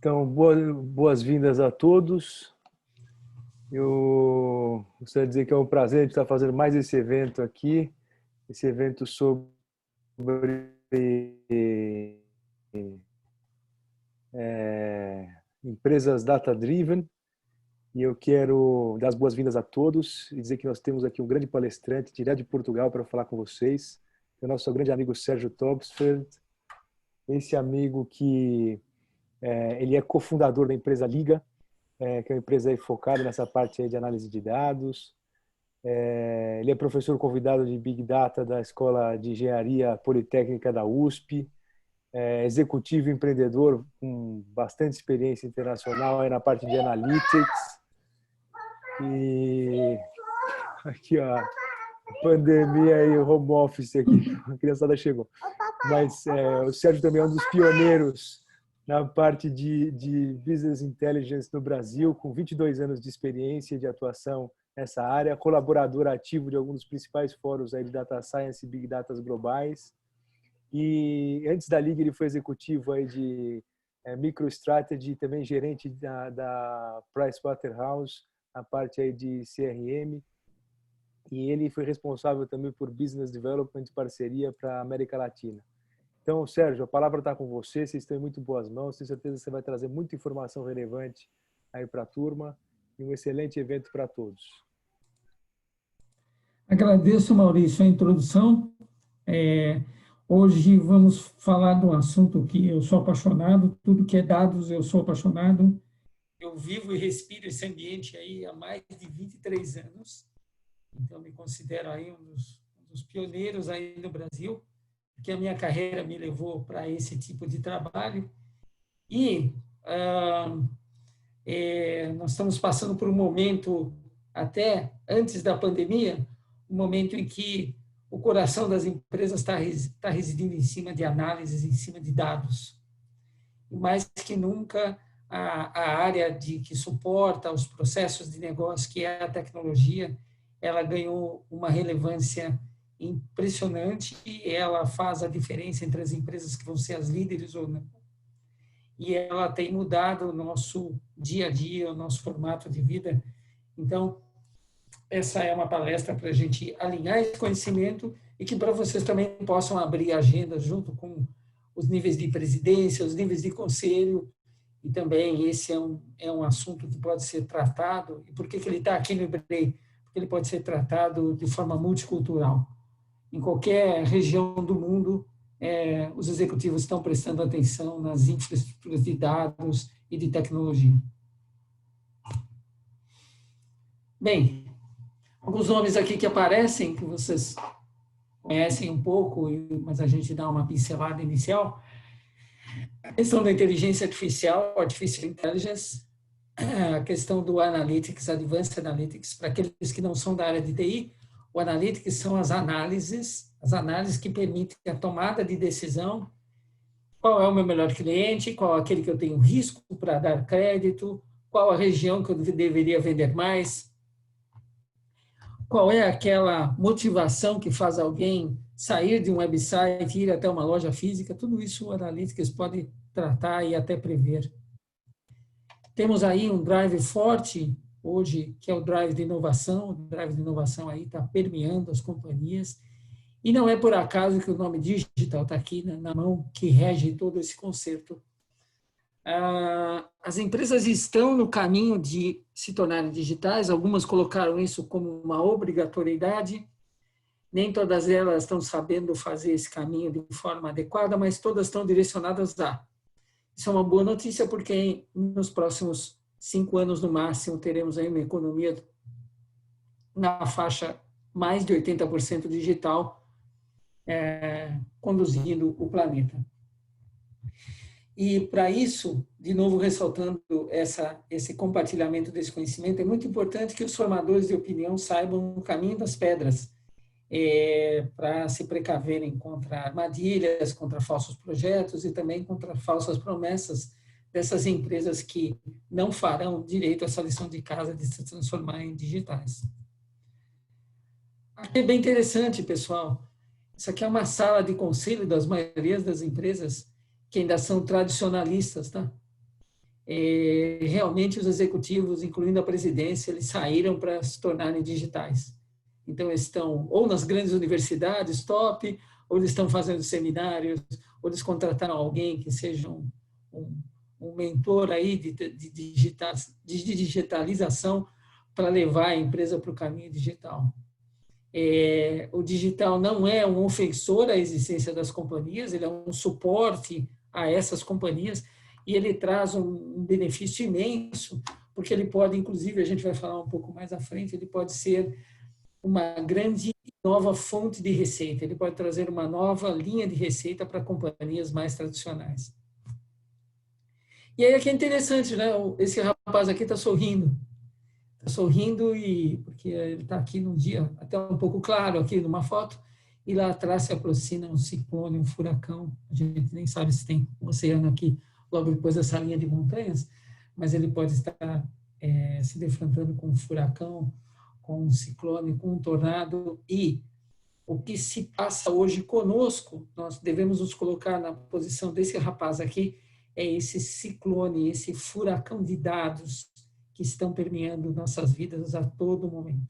Então, boas-vindas a todos. Eu gostaria de dizer que é um prazer estar fazendo mais esse evento aqui, esse evento sobre empresas data-driven. E eu quero dar as boas-vindas a todos e dizer que nós temos aqui um grande palestrante direto de Portugal para falar com vocês, que é o nosso grande amigo Sérgio Tobsfeld. Esse amigo que ele é cofundador da empresa Liga, que é uma empresa aí focada nessa parte aí de análise de dados. Ele é professor convidado de Big Data da Escola de Engenharia Politécnica da USP, executivo e empreendedor com bastante experiência internacional aí na parte de analytics. E aqui, ó, a pandemia e o home office aqui, a criançada chegou. Mas o Sérgio também é um dos pioneiros na parte de Business Intelligence no Brasil, com 22 anos de experiência e de atuação nessa área, colaborador ativo de alguns dos principais fóruns aí de Data Science e Big Data globais. E antes da Liga, ele foi executivo aí de MicroStrategy, também gerente da Pricewaterhouse, a parte aí de CRM. E ele foi responsável também por Business Development e parceria para a América Latina. Então, Sérgio, a palavra está com você, vocês estão em muito boas mãos, tenho certeza que você vai trazer muita informação relevante aí para a turma e um excelente evento para todos. Agradeço, Maurício, a introdução. Hoje vamos falar de um assunto que eu sou apaixonado, tudo que é dados eu sou apaixonado. Eu vivo e respiro esse ambiente aí há mais de 23 anos, então me considero aí um dos pioneiros aí no Brasil, porque a minha carreira me levou para esse tipo de trabalho. E nós estamos passando por um momento, até antes da pandemia, um momento em que o coração das empresas está residindo em cima de análises, em cima de dados. E mais que nunca, a área que suporta os processos de negócio, que é a tecnologia, ela ganhou uma relevância impressionante e ela faz a diferença entre as empresas que vão ser as líderes ou não. E ela tem mudado o nosso dia a dia, o nosso formato de vida. Então, essa é uma palestra para a gente alinhar esse conhecimento e que para vocês também possam abrir agenda junto com os níveis de presidência, os níveis de conselho, e também esse é um assunto que pode ser tratado. E por que ele está aqui no IBRE? Porque ele pode ser tratado de forma multicultural. Em qualquer região do mundo, os executivos estão prestando atenção nas infraestruturas de dados e de tecnologia. Bem, alguns nomes aqui que aparecem, que vocês conhecem um pouco, mas a gente dá uma pincelada inicial. A questão da inteligência artificial, Artificial Intelligence, a questão do Analytics, Advanced Analytics, para aqueles que não são da área de TI, o Analytics são as análises que permitem a tomada de decisão, qual é o meu melhor cliente, qual é aquele que eu tenho risco para dar crédito, qual a região que eu deveria vender mais, qual é aquela motivação que faz alguém sair de um website e ir até uma loja física, tudo isso o Analytics pode tratar e até prever. Temos aí um drive forte hoje, que é o drive de inovação. O drive de inovação aí está permeando as companhias. E não é por acaso que o nome digital está aqui na mão, que rege todo esse conceito. As empresas estão no caminho de se tornarem digitais, algumas colocaram isso como uma obrigatoriedade, nem todas elas estão sabendo fazer esse caminho de forma adequada, mas todas estão direcionadas a. Isso é uma boa notícia, porque nos próximos 5 anos, no máximo, teremos aí uma economia na faixa mais de 80% digital, conduzindo o planeta. E, para isso, de novo ressaltando esse compartilhamento desse conhecimento, é muito importante que os formadores de opinião saibam o caminho das pedras, para se precaverem contra armadilhas, contra falsos projetos e também contra falsas promessas dessas empresas que não farão direito a essa lição de casa de se transformar em digitais. Aqui é bem interessante, pessoal. Isso aqui é uma sala de conselho das maiorias das empresas que ainda são tradicionalistas, tá? realmente os executivos, incluindo a presidência, eles saíram para se tornarem digitais. Então, eles estão ou nas grandes universidades top, ou eles estão fazendo seminários, ou eles contrataram alguém que seja um mentor aí de digitalização para levar a empresa para o caminho digital. O digital não é um ofensor à existência das companhias, ele é um suporte a essas companhias e ele traz um benefício imenso, porque ele pode, inclusive, a gente vai falar um pouco mais à frente, ele pode ser uma grande nova fonte de receita, ele pode trazer uma nova linha de receita para companhias mais tradicionais. E aí é que é interessante, né? Esse rapaz aqui está sorrindo. Está sorrindo porque ele está aqui num dia até um pouco claro aqui numa foto, e lá atrás se aproxima um ciclone, um furacão. A gente nem sabe se tem um oceano aqui logo depois dessa linha de montanhas, mas ele pode estar se defrontando com um furacão, com um ciclone, com um tornado. E o que se passa hoje conosco, nós devemos nos colocar na posição desse rapaz aqui, é esse ciclone, esse furacão de dados que estão permeando nossas vidas a todo momento.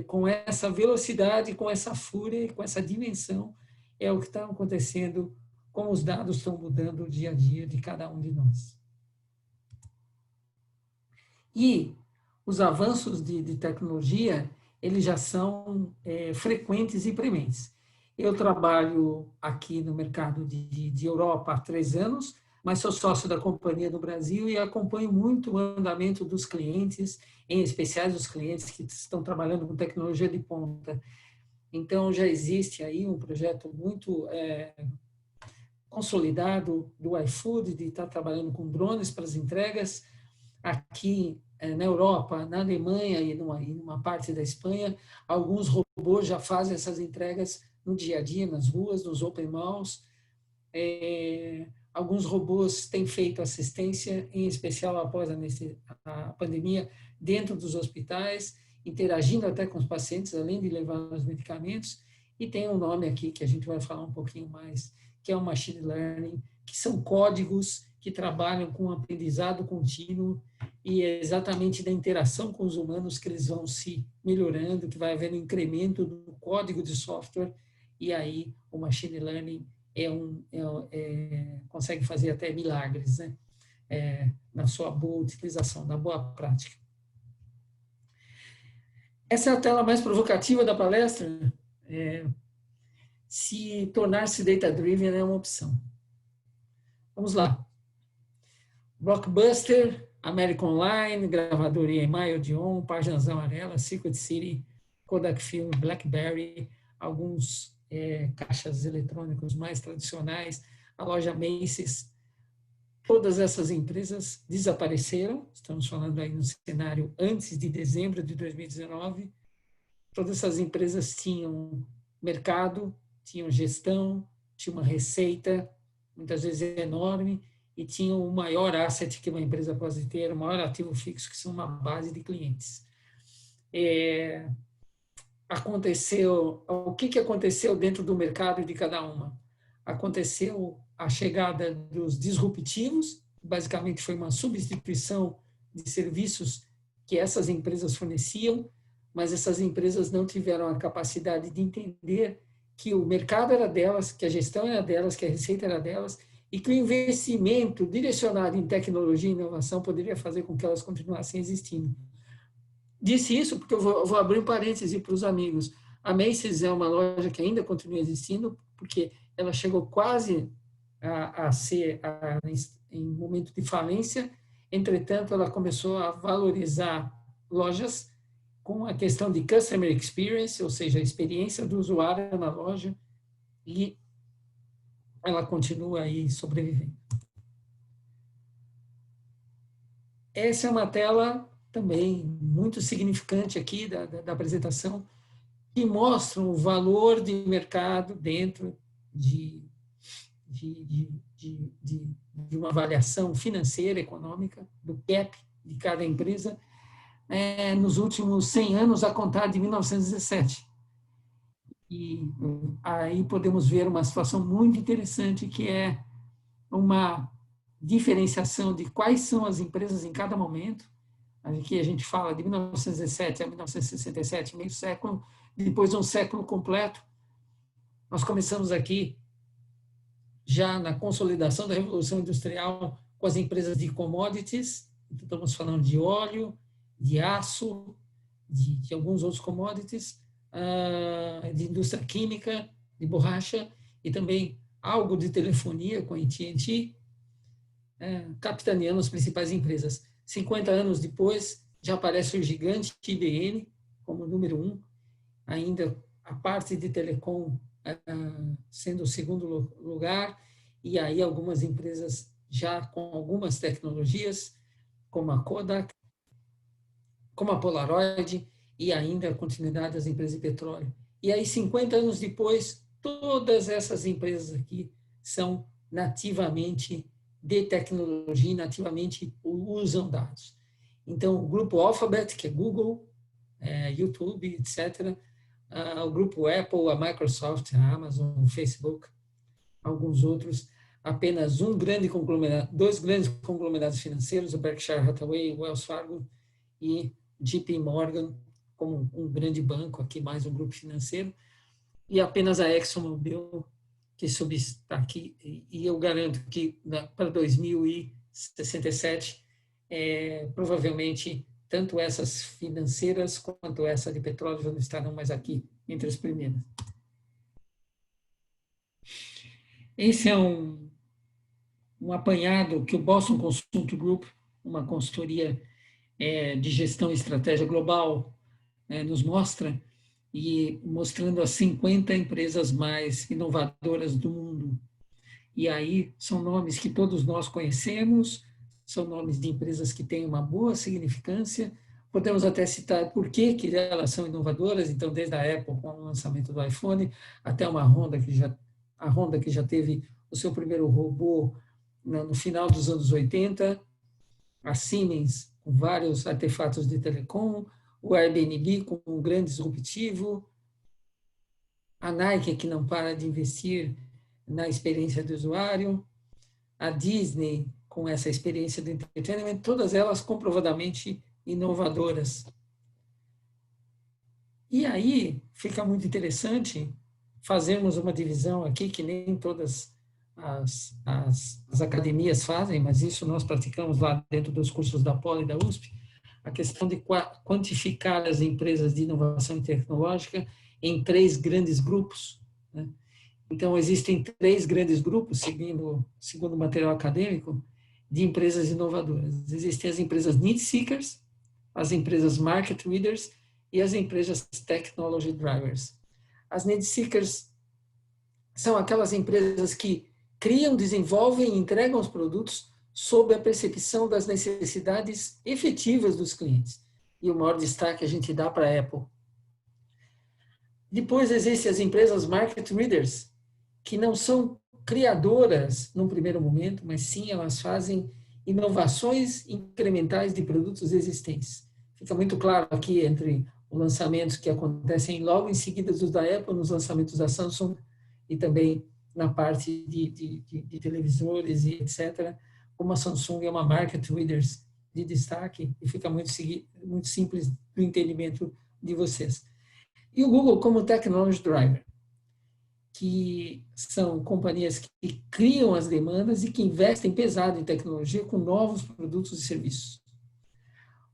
Com essa velocidade, com essa fúria, com essa dimensão, é o que está acontecendo, como os dados estão mudando o dia a dia de cada um de nós. E os avanços de tecnologia, eles já são frequentes e prementes. Eu trabalho aqui no mercado de Europa há 3 anos, mas sou sócio da companhia do Brasil e acompanho muito o andamento dos clientes, em especial os clientes que estão trabalhando com tecnologia de ponta. Então, já existe aí um projeto muito consolidado do iFood, de estar trabalhando com drones para as entregas. Aqui na Europa, na Alemanha e numa parte da Espanha, alguns robôs já fazem essas entregas no dia a dia, nas ruas, nos open malls. Alguns robôs têm feito assistência, em especial após a pandemia, dentro dos hospitais, interagindo até com os pacientes, além de levar os medicamentos. E tem um nome aqui que a gente vai falar um pouquinho mais, que é o Machine Learning, que são códigos que trabalham com aprendizado contínuo, e é exatamente da interação com os humanos que eles vão se melhorando, que vai havendo incremento do código de software, e aí o Machine Learning consegue fazer até milagres, né? Na sua boa utilização, na boa prática. Essa é a tela mais provocativa da palestra. Se tornar-se data-driven é uma opção. Vamos lá. Blockbuster, American Online, gravadora EMI, Odeon, Páginas Amarelas, Circuit City, Kodak Film, BlackBerry, alguns caixas eletrônicos mais tradicionais, a loja Macy's. Todas essas empresas desapareceram, estamos falando aí no cenário antes de dezembro de 2019. Todas essas empresas tinham mercado, tinham gestão, tinham uma receita, muitas vezes enorme, e tinham o maior asset que uma empresa pode ter, o maior ativo fixo, que são uma base de clientes. O que aconteceu dentro do mercado de cada uma? Aconteceu a chegada dos disruptivos, basicamente foi uma substituição de serviços que essas empresas forneciam, mas essas empresas não tiveram a capacidade de entender que o mercado era delas, que a gestão era delas, que a receita era delas, e que o investimento direcionado em tecnologia e inovação poderia fazer com que elas continuassem existindo. Disse isso porque eu vou abrir um parêntese para os amigos. A Macy's é uma loja que ainda continua existindo, porque ela chegou quase a ser em momento de falência. Entretanto, ela começou a valorizar lojas com a questão de customer experience, ou seja, a experiência do usuário na loja, e ela continua aí sobrevivendo. Essa é uma tela também muito significante aqui da apresentação, que mostra o valor de mercado dentro de uma avaliação financeira, econômica, do CAP de cada empresa, nos últimos 100 anos, a contar de 1917. E aí podemos ver uma situação muito interessante, que é uma diferenciação de quais são as empresas em cada momento. Aqui a gente fala de 1917 a 1967, meio século, depois de um século completo. Nós começamos aqui já na consolidação da Revolução Industrial com as empresas de commodities, então estamos falando de óleo, de aço, de alguns outros commodities, de indústria química, de borracha, e também algo de telefonia com a AT&T, capitaneando as principais empresas. 50 anos depois, já aparece o gigante IBM como número 1, ainda a parte de telecom sendo o segundo lugar, e aí algumas empresas já com algumas tecnologias, como a Kodak, como a Polaroid, e ainda a continuidade das empresas de petróleo. E aí, 50 anos depois, todas essas empresas aqui são nativamente de tecnologia, nativamente usam dados. Então, o grupo Alphabet, que é Google, YouTube, etc., o grupo Apple, a Microsoft, a Amazon, o Facebook, alguns outros, apenas dois grandes conglomerados financeiros, o Berkshire Hathaway, o Wells Fargo e JP Morgan, como um grande banco aqui, mais um grupo financeiro, e apenas a ExxonMobil, que está aqui, e eu garanto que para 2067, provavelmente, tanto essas financeiras quanto essa de petróleo já não estarão mais aqui entre as primeiras. Esse é um apanhado que o Boston Consulting Group, uma consultoria de gestão e estratégia global, nos mostra, e mostrando as 50 empresas mais inovadoras do mundo. E aí são nomes que todos nós conhecemos, são nomes de empresas que têm uma boa significância. Podemos até citar por que elas são inovadoras, então desde a Apple com o lançamento do iPhone, até a Honda que já teve o seu primeiro robô no final dos anos 80, a Siemens com vários artefatos de telecom, o Airbnb com um grande disruptivo, a Nike que não para de investir na experiência do usuário, a Disney com essa experiência de entretenimento, todas elas comprovadamente inovadoras. E aí fica muito interessante fazermos uma divisão aqui, que nem todas as academias fazem, mas isso nós praticamos lá dentro dos cursos da Poli e da USP, a questão de quantificar as empresas de inovação tecnológica em 3 grandes grupos, né? Então, existem 3 grandes grupos, segundo o material acadêmico, de empresas inovadoras. Existem as empresas need seekers, as empresas market leaders e as empresas technology drivers. As need seekers são aquelas empresas que criam, desenvolvem e entregam os produtos sob a percepção das necessidades efetivas dos clientes. E o maior destaque a gente dá para a Apple. Depois existem as empresas market leaders, que não são criadoras num primeiro momento, mas sim elas fazem inovações incrementais de produtos existentes. Fica muito claro aqui entre os lançamentos que acontecem logo em seguida dos da Apple, nos lançamentos da Samsung e também na parte de televisores e etc., como a Samsung é uma market leaders de destaque e fica muito simples do entendimento de vocês. E o Google como technology driver, que são companhias que criam as demandas e que investem pesado em tecnologia com novos produtos e serviços.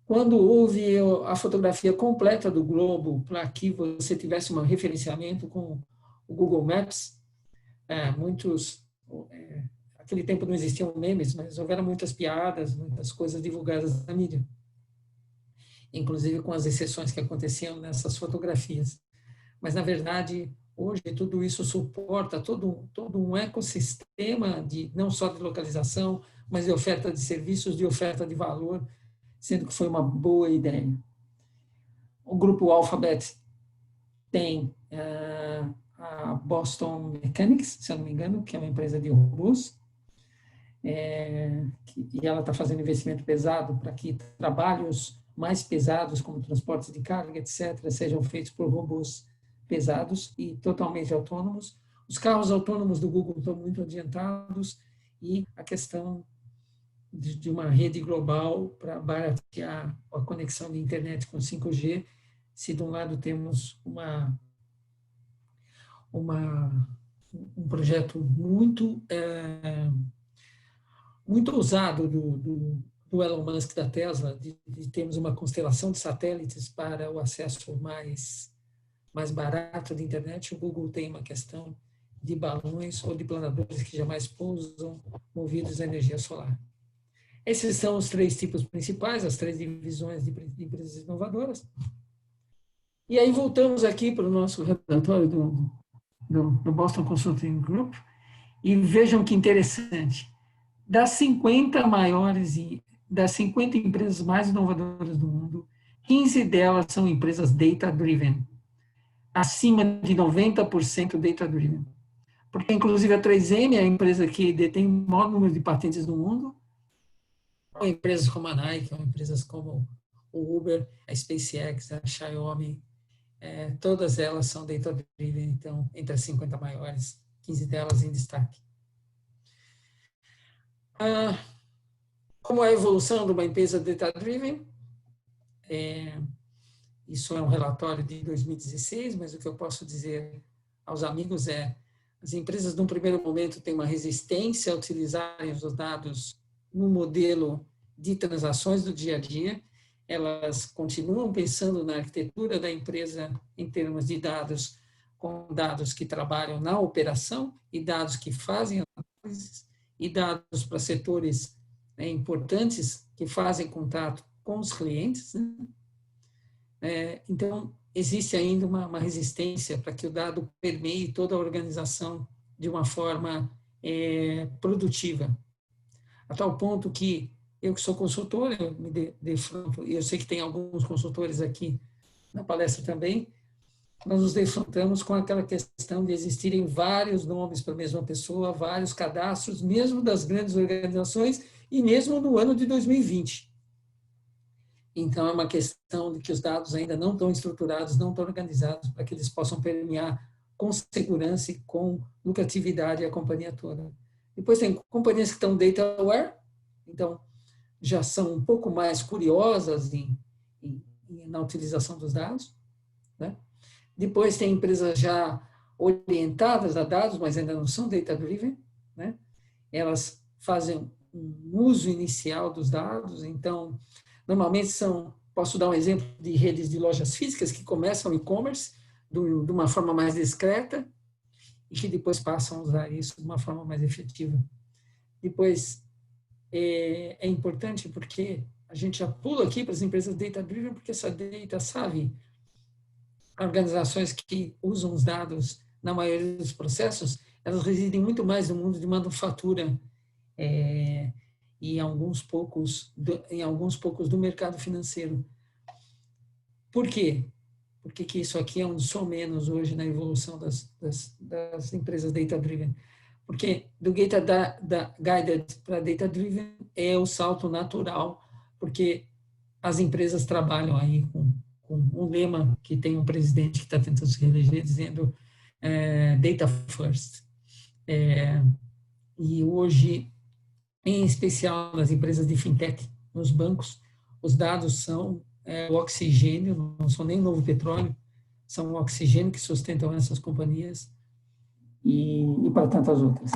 Quando houve a fotografia completa do globo para que você tivesse um referenciamento com o Google Maps, naquele tempo não existiam memes, mas houveram muitas piadas, muitas coisas divulgadas na mídia, inclusive com as exceções que aconteciam nessas fotografias. Mas, na verdade, hoje tudo isso suporta todo um ecossistema não só de localização, mas de oferta de serviços, de oferta de valor, sendo que foi uma boa ideia. O grupo Alphabet tem a Boston Mechanics, se eu não me engano, que é uma empresa de robôs, e ela está fazendo investimento pesado para que trabalhos mais pesados, como transportes de carga, etc., sejam feitos por robôs pesados e totalmente autônomos. Os carros autônomos do Google estão muito adiantados e a questão de uma rede global para baratear a conexão de internet com 5G, se de um lado temos um projeto muito ousado do Elon Musk da Tesla, de termos uma constelação de satélites para o acesso mais barato de internet. O Google tem uma questão de balões ou de planadores que jamais pousam, movidos a energia solar. Esses são os 3 tipos principais, as 3 divisões de empresas inovadoras. E aí voltamos aqui para o nosso relatório do Boston Consulting Group e vejam que interessante. Das 50 empresas mais inovadoras do mundo, 15 delas são empresas data-driven, acima de 90% data-driven. Porque, inclusive, a 3M é a empresa que detém o maior número de patentes do mundo, ou empresas como a Nike, ou empresas como o Uber, a SpaceX, a Xiaomi, todas elas são data-driven, então, entre as 50 maiores, 15 delas em destaque. Como é a evolução de uma empresa data-driven? Isso é um relatório de 2016, mas o que eu posso dizer aos amigos as empresas, num primeiro momento, têm uma resistência a utilizarem os dados no modelo de transações do dia a dia. Elas continuam pensando na arquitetura da empresa em termos de dados, com dados que trabalham na operação e dados que fazem análises e dados para setores importantes que fazem contato com os clientes, né? Então, existe ainda uma resistência para que o dado permeie toda a organização de uma forma produtiva. A tal ponto que eu que sou consultor, eu me defronto, e eu sei que tem alguns consultores aqui na palestra também, nós nos defrontamos com aquela questão de existirem vários nomes para a mesma pessoa, vários cadastros, mesmo das grandes organizações, e mesmo no ano de 2020. Então, é uma questão de que os dados ainda não estão estruturados, não estão organizados para que eles possam permear com segurança e com lucratividade a companhia toda. Depois tem companhias que estão data aware, então já são um pouco mais curiosas na utilização dos dados, né? Depois tem empresas já orientadas a dados, mas ainda não são data-driven, né? Elas fazem um uso inicial dos dados, então normalmente posso dar um exemplo de redes de lojas físicas que começam o e-commerce de uma forma mais discreta e que depois passam a usar isso de uma forma mais efetiva. Depois, é importante porque a gente já pula aqui para as empresas data-driven, porque essa data sabe, organizações que usam os dados na maioria dos processos, elas residem muito mais no mundo de manufatura e em alguns poucos do mercado financeiro. Por quê? Por que isso aqui é um só menos hoje na evolução das empresas data-driven? Porque do guided para data-driven é o salto natural, porque as empresas trabalham aí com um lema que tem um presidente que está tentando se reeleger, dizendo data first. E hoje, em especial nas empresas de fintech, nos bancos, os dados são o oxigênio, não são nem novo petróleo, são o oxigênio que sustentam essas companhias e para tantas outras.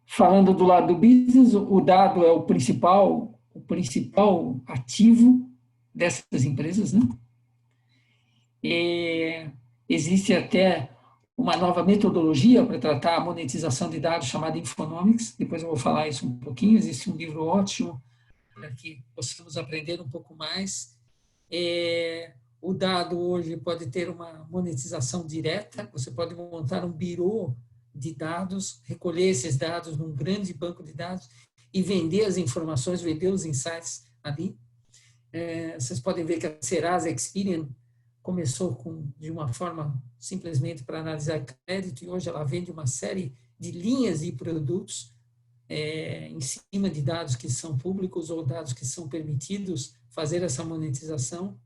Falando do lado do business, o dado é o principal ativo dessas empresas, né? Existe até uma nova metodologia para tratar a monetização de dados chamada Infonomics, depois eu vou falar isso um pouquinho, existe um livro ótimo para que possamos aprender um pouco mais. O dado hoje pode ter uma monetização direta, você pode montar um birô de dados, recolher esses dados num grande banco de dados e vender as informações, vender os insights ali. Vocês podem ver que a Serasa Experian começou de uma forma simplesmente para analisar crédito e hoje ela vende uma série de linhas e produtos em cima de dados que são públicos ou dados que são permitidos fazer essa monetização.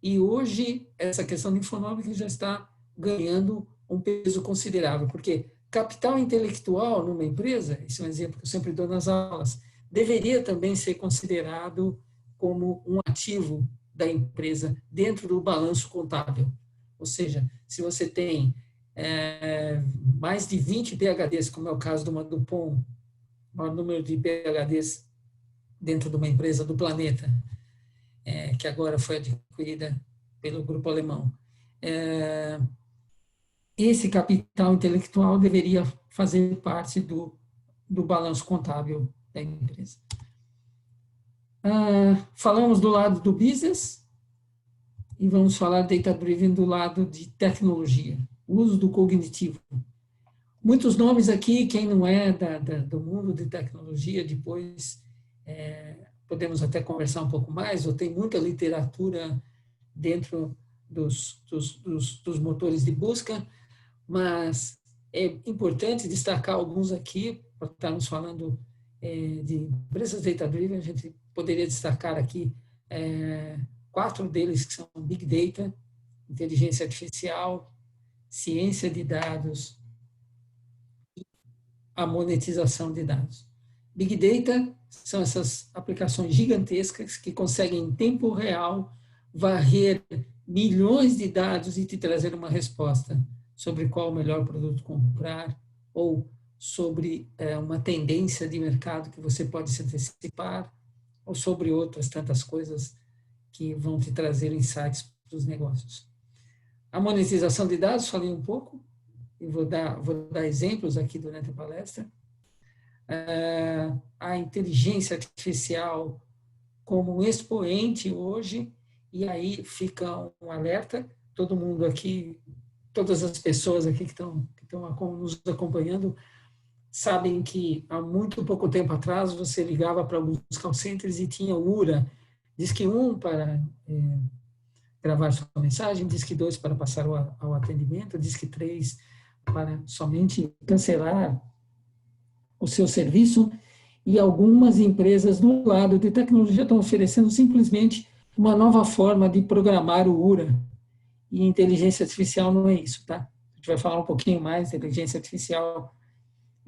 E hoje essa questão de Infonomics já está ganhando um peso considerável, porque capital intelectual numa empresa, esse é um exemplo que eu sempre dou nas aulas, deveria também ser considerado como um ativo da empresa dentro do balanço contábil. Ou seja, se você tem mais de 20 PhDs, como é o caso de uma Dupont, o maior número de PhDs dentro de uma empresa do planeta, que agora foi adquirida pelo grupo alemão. Esse capital intelectual deveria fazer parte do balanço contábil da empresa. Falamos do lado do business e vamos falar data-driven do lado de tecnologia, uso do cognitivo. Muitos nomes aqui, quem não é do mundo de tecnologia, depois podemos até conversar um pouco mais, ou tem muita literatura dentro dos motores de busca, mas é importante destacar alguns aqui, para estarmos falando de empresas data-driven, a gente poderia destacar aqui 4 deles, que são Big Data, inteligência artificial, ciência de dados, a monetização de dados. Big Data são essas aplicações gigantescas que conseguem, em tempo real, varrer milhões de dados e te trazer uma resposta sobre qual o melhor produto comprar ou sobre uma tendência de mercado que você pode se antecipar ou sobre outras tantas coisas que vão te trazer insights para os negócios. A monetização de dados, falei um pouco, e vou dar exemplos aqui durante a palestra. A inteligência artificial como um expoente hoje, e aí fica um alerta, todo mundo aqui, todas as pessoas aqui que estão nos acompanhando, sabem que há muito pouco tempo atrás você ligava para alguns call centers e tinha o URA, diz que 1 para gravar sua mensagem, diz que 2 para passar ao atendimento, diz que 3 para somente cancelar o seu serviço, e algumas empresas do lado de tecnologia estão oferecendo simplesmente uma nova forma de programar o URA, e inteligência artificial não é isso, tá? A gente vai falar um pouquinho mais, inteligência artificial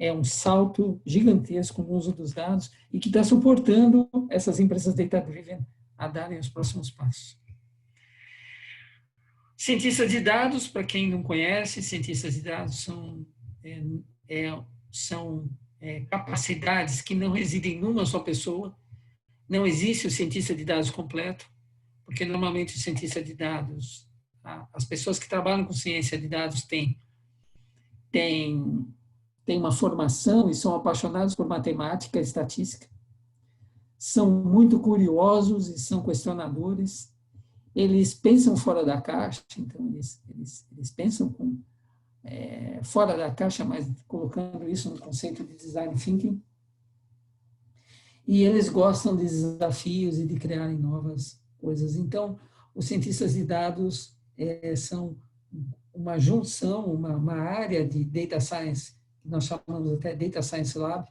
é um salto gigantesco no uso dos dados e que está suportando essas empresas data-driven a darem os próximos passos. Cientistas de dados, para quem não conhece, cientistas de dados são capacidades que não residem numa só pessoa. Não existe o cientista de dados completo, porque normalmente o cientista de dados, as pessoas que trabalham com ciência de dados têm uma formação e são apaixonados por matemática e estatística, são muito curiosos e são questionadores. Eles pensam fora da caixa, então eles pensam fora da caixa, mas colocando isso no conceito de design thinking. E eles gostam de desafios e de criarem novas coisas. Então, os cientistas de dados são uma junção, uma área de data science, que nós chamamos até Data Science Lab.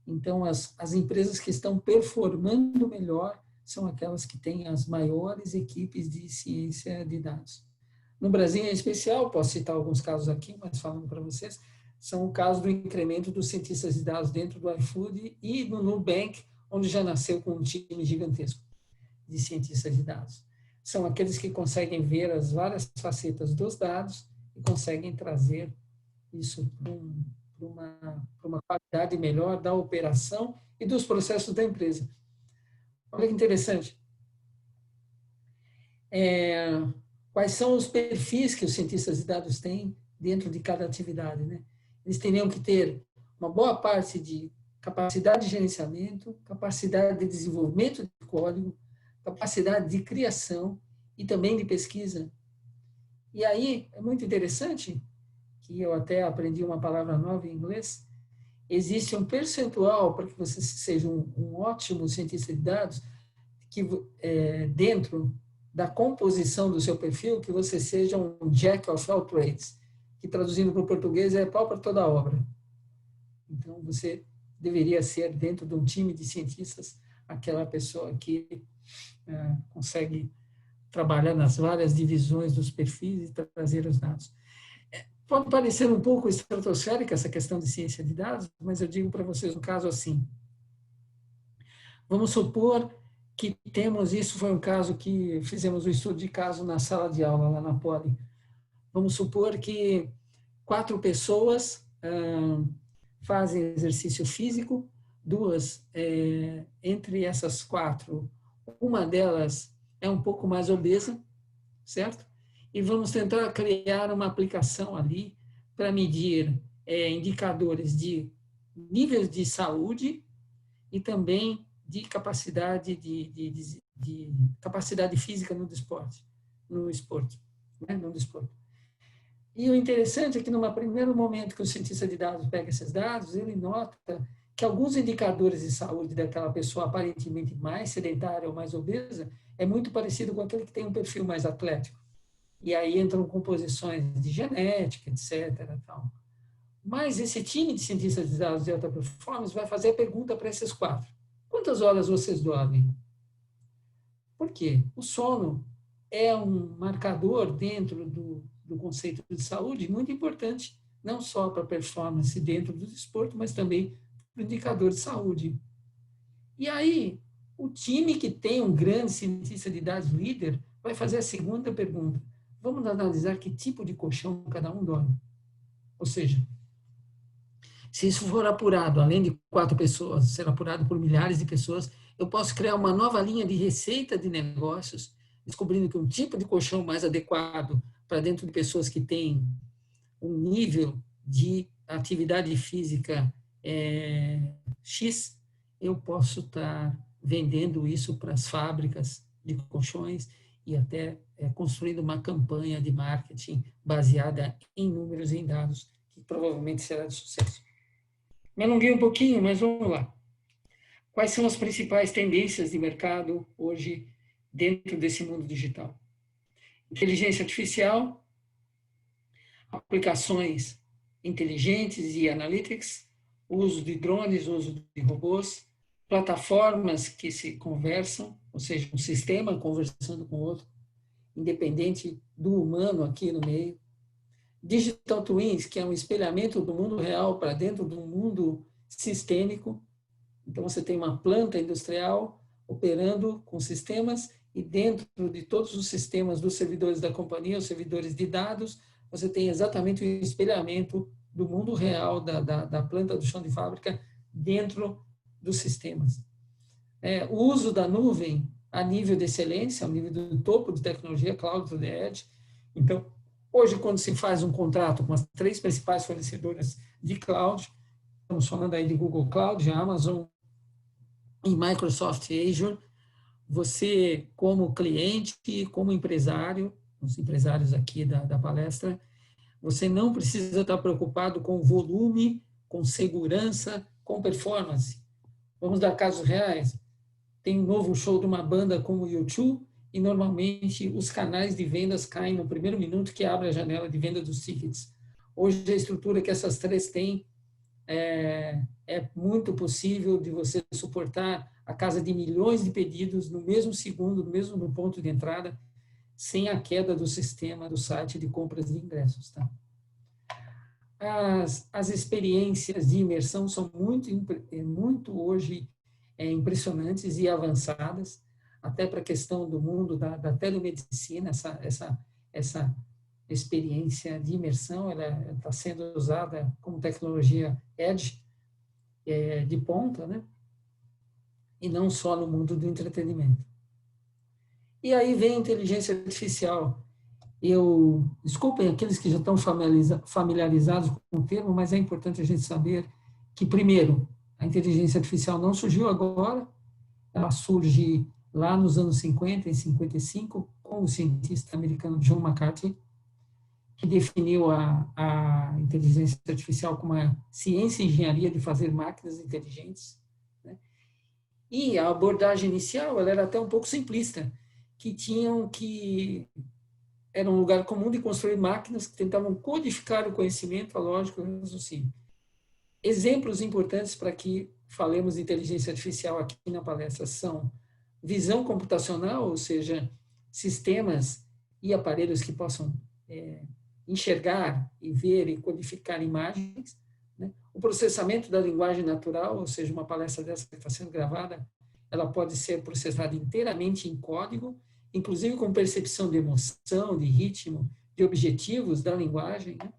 Então, as empresas que estão performando melhor são aquelas que têm as maiores equipes de ciência de dados. No Brasil, em especial, posso citar alguns casos aqui, mas falando para vocês, são o caso do incremento dos cientistas de dados dentro do iFood e no Nubank, onde já nasceu com um time gigantesco de cientistas de dados. São aqueles que conseguem ver as várias facetas dos dados e conseguem trazer isso para uma qualidade melhor da operação e dos processos da empresa. Olha que interessante. Quais são os perfis que os cientistas de dados têm dentro de cada atividade, né? Eles teriam que ter uma boa parte de capacidade de gerenciamento, capacidade de desenvolvimento de código, capacidade de criação e também de pesquisa. E aí, é muito interessante, que eu até aprendi uma palavra nova em inglês, existe um percentual para que você seja um ótimo cientista de dados, que dentro da composição do seu perfil, que você seja um jack of all trades, que traduzindo para o português é pau para toda obra. Então, você deveria ser, dentro de um time de cientistas, aquela pessoa que consegue trabalhar nas várias divisões dos perfis e trazer os dados. Pode parecer um pouco estratosférica essa questão de ciência de dados, mas eu digo para vocês um caso assim. Vamos supor que temos, isso foi um caso que fizemos um estudo de caso na sala de aula lá na Poli. Vamos supor que 4 pessoas fazem exercício físico, 2, entre essas 4, uma delas é um pouco mais obesa, certo? E vamos tentar criar uma aplicação ali para medir indicadores de níveis de saúde e também de capacidade de capacidade física no esporte, né? No desporto. E o interessante é que, no primeiro momento que o cientista de dados pega esses dados, ele nota que alguns indicadores de saúde daquela pessoa aparentemente mais sedentária ou mais obesa é muito parecido com aquele que tem um perfil mais atlético. E aí entram composições de genética, etc. Tal. Mas esse time de cientistas de dados de alta performance vai fazer a pergunta para esses 4. Quantas horas vocês dormem? Por quê? O sono é um marcador dentro do conceito de saúde muito importante, não só para a performance dentro do desporto, mas também para o indicador de saúde. E aí, o time que tem um grande cientista de dados líder vai fazer a segunda pergunta. Vamos analisar que tipo de colchão cada um dorme. Ou seja, se isso for apurado, além de 4 pessoas, ser apurado por milhares de pessoas, eu posso criar uma nova linha de receita de negócios, descobrindo que um tipo de colchão mais adequado para dentro de pessoas que têm um nível de atividade física X, eu posso estar vendendo isso para as fábricas de colchões e até construindo uma campanha de marketing baseada em números e em dados, que provavelmente será de sucesso. Me alonguei um pouquinho, mas vamos lá. Quais são as principais tendências de mercado hoje dentro desse mundo digital? Inteligência artificial, aplicações inteligentes e analytics, uso de drones, uso de robôs, plataformas que se conversam, ou seja, um sistema conversando com o outro, independente do humano aqui no meio. Digital Twins, que é um espelhamento do mundo real para dentro do mundo sistêmico. Então, você tem uma planta industrial operando com sistemas e dentro de todos os sistemas dos servidores da companhia, os servidores de dados, você tem exatamente o espelhamento do mundo real da planta do chão de fábrica dentro dos sistemas. O uso da nuvem a nível de excelência, ao nível do topo de tecnologia, Cloud to the Edge. Então, hoje, quando se faz um contrato com as 3 principais fornecedoras de cloud, estamos falando aí de Google Cloud, Amazon e Microsoft Azure, você, como cliente, como empresário, os empresários aqui da palestra, você não precisa estar preocupado com volume, com segurança, com performance. Vamos dar casos reais. Tem um novo show de uma banda como o U2 e, normalmente, os canais de vendas caem no primeiro minuto que abre a janela de venda dos tickets. Hoje, a estrutura que essas 3 têm é muito possível de você suportar a casa de milhões de pedidos no mesmo segundo, no mesmo ponto de entrada, sem a queda do sistema do site de compras de ingressos. Tá? As experiências de imersão são muito hoje impressionantes e avançadas, até para a questão do mundo da telemedicina, essa experiência de imersão, ela está sendo usada como tecnologia edge, de ponta, né? E não só no mundo do entretenimento. E aí vem a inteligência artificial. Desculpem aqueles que já estão familiarizados com o termo, mas é importante a gente saber que, primeiro, a inteligência artificial não surgiu agora, ela surge lá nos anos 50 e 55, com o cientista americano John McCarthy, que definiu a inteligência artificial como a ciência e engenharia de fazer máquinas inteligentes. Né? E a abordagem inicial ela era até um pouco simplista, era um lugar comum de construir máquinas que tentavam codificar o conhecimento, a lógica e o raciocínio. Exemplos importantes para que falemos de inteligência artificial aqui na palestra são visão computacional, ou seja, sistemas e aparelhos que possam enxergar e ver e codificar imagens, né? O processamento da linguagem natural, ou seja, uma palestra dessa que está sendo gravada, ela pode ser processada inteiramente em código, inclusive com percepção de emoção, de ritmo, de objetivos da linguagem, né?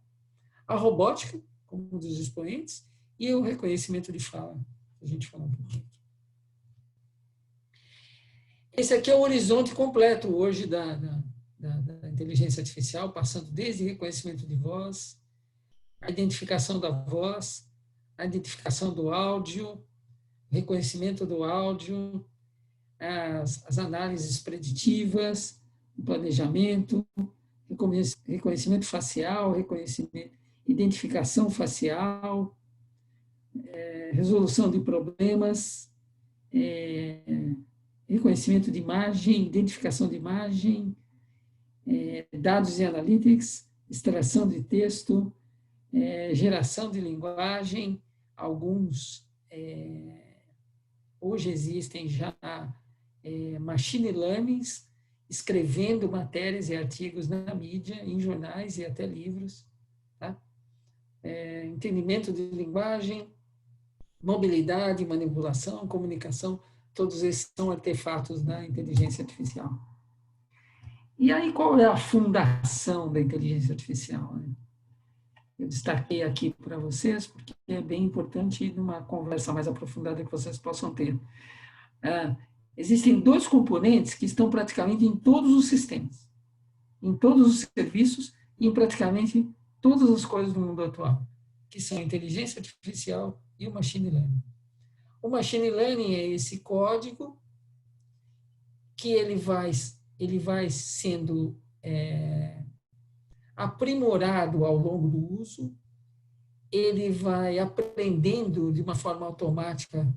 A robótica, como um dos expoentes, e o reconhecimento de fala, a gente falou um pouquinho. Esse aqui é o horizonte completo hoje da inteligência artificial, passando desde reconhecimento de voz, a identificação da voz, a identificação do áudio, reconhecimento do áudio, as análises preditivas, o planejamento, reconhecimento facial, identificação facial, resolução de problemas, reconhecimento de imagem, identificação de imagem, dados e analytics, extração de texto, geração de linguagem. Alguns, hoje existem já machine learnings, escrevendo matérias e artigos na mídia, em jornais e até livros. Tá? Entendimento de linguagem, mobilidade, manipulação, comunicação, todos esses são artefatos da inteligência artificial. E aí, qual é a fundação da inteligência artificial? Eu destaquei aqui para vocês, porque é bem importante numa conversa mais aprofundada que vocês possam ter. Existem dois componentes que estão praticamente em todos os sistemas, em todos os serviços e em praticamente todas as coisas do mundo atual, que são a inteligência artificial e o machine learning. O machine learning é esse código que ele vai sendo aprimorado ao longo do uso, ele vai aprendendo de uma forma automática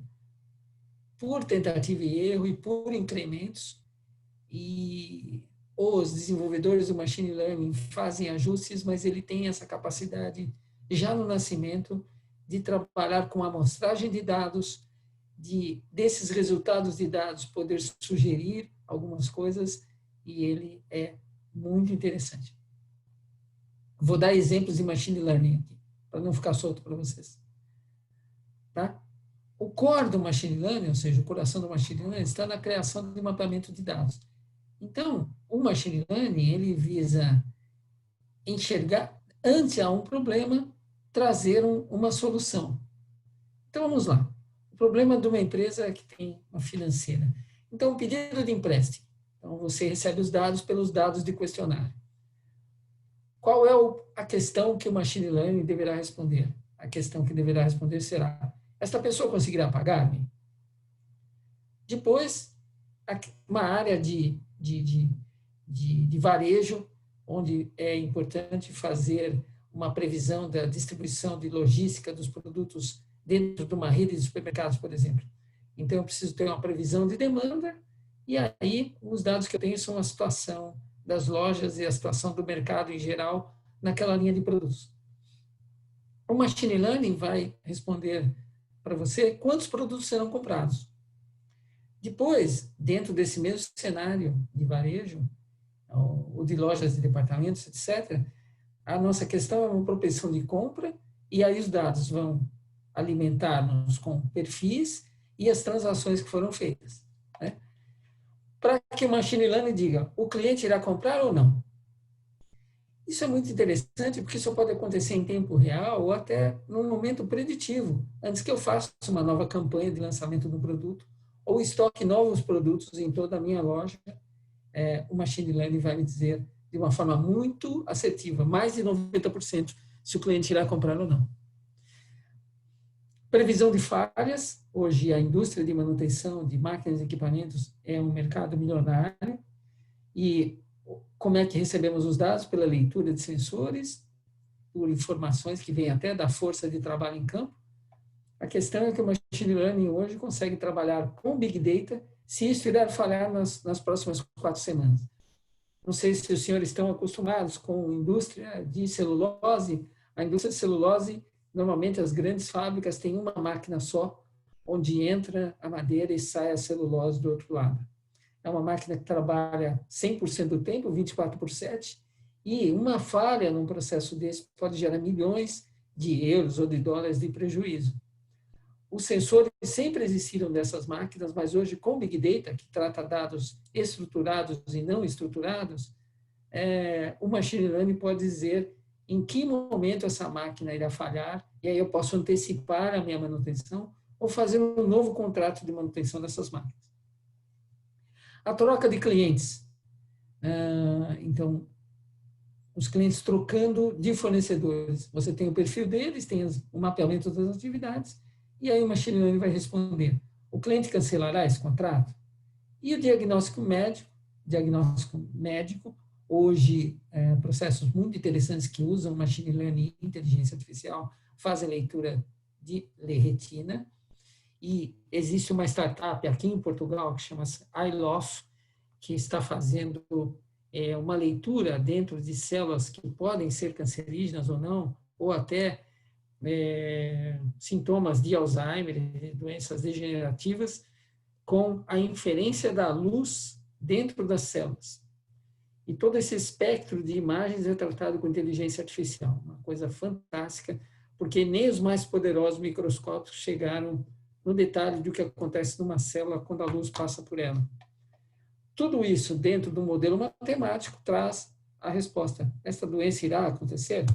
por tentativa e erro e por incrementos, e os desenvolvedores do machine learning fazem ajustes, mas ele tem essa capacidade já no nascimento de trabalhar com amostragem de dados, desses resultados de dados poder sugerir algumas coisas, e ele é muito interessante. Vou dar exemplos de machine learning aqui, para não ficar solto para vocês. Tá? O core do machine learning, ou seja, o coração do machine learning, está na criação de mapeamento de dados. Então, o machine learning, ele visa enxergar, ante a um problema, trazer uma solução. Então, vamos lá. O problema de uma empresa que tem uma financeira. Então, o pedido de empréstimo. Então, você recebe os dados pelos dados de questionário. Qual é a questão que o machine learning deverá responder? A questão que deverá responder será: esta pessoa conseguirá pagar-me? Depois, uma área de varejo, onde é importante fazer uma previsão da distribuição de logística dos produtos dentro de uma rede de supermercados, por exemplo. Então, eu preciso ter uma previsão de demanda, e aí os dados que eu tenho são a situação das lojas e a situação do mercado em geral naquela linha de produtos. O machine learning vai responder para você quantos produtos serão comprados. Depois, dentro desse mesmo cenário de varejo, ou de lojas de departamentos, etc., a nossa questão é uma propensão de compra, e aí os dados vão alimentar-nos com perfis e as transações que foram feitas, né? Para que o machine learning diga, o cliente irá comprar ou não. Isso é muito interessante, porque isso pode acontecer em tempo real ou até num momento preditivo, antes que eu faça uma nova campanha de lançamento do produto ou estoque novos produtos em toda a minha loja. O machine learning vai me dizer de uma forma muito assertiva, mais de 90%, se o cliente irá comprar ou não. Previsão de falhas. Hoje a indústria de manutenção de máquinas e equipamentos é um mercado milionário. E como é que recebemos os dados? Pela leitura de sensores, por informações que vêm até da força de trabalho em campo. A questão é que o machine learning hoje consegue trabalhar com Big Data se isso irá falhar nas próximas 4 semanas. Não sei se os senhores estão acostumados com a indústria de celulose. A indústria de celulose, normalmente as grandes fábricas têm uma máquina só, onde entra a madeira e sai a celulose do outro lado. É uma máquina que trabalha 100% do tempo, 24/7, E uma falha num processo desse pode gerar milhões de euros ou de dólares de prejuízo. Os sensores sempre existiram dessas máquinas, mas hoje, com Big Data, que trata dados estruturados e não estruturados, o Machine Learning pode dizer em que momento essa máquina irá falhar, e aí eu posso antecipar a minha manutenção ou fazer um novo contrato de manutenção dessas máquinas. A troca de clientes. Então, os clientes trocando de fornecedores. Você tem o perfil deles, tem o mapeamento das atividades, e aí o Machine Learning vai responder: o cliente cancelará esse contrato? E o diagnóstico médico, hoje, processos muito interessantes que usam Machine Learning e inteligência artificial fazem leitura de retina, e existe uma startup aqui em Portugal que chama-se iLof, que está fazendo uma leitura dentro de células que podem ser cancerígenas ou não, ou até sintomas de Alzheimer, doenças degenerativas, com a inferência da luz dentro das células. E todo esse espectro de imagens é tratado com inteligência artificial, uma coisa fantástica, porque nem os mais poderosos microscópios chegaram no detalhe do que acontece numa célula quando a luz passa por ela. Tudo isso dentro do modelo matemático traz a resposta: esta doença irá acontecer?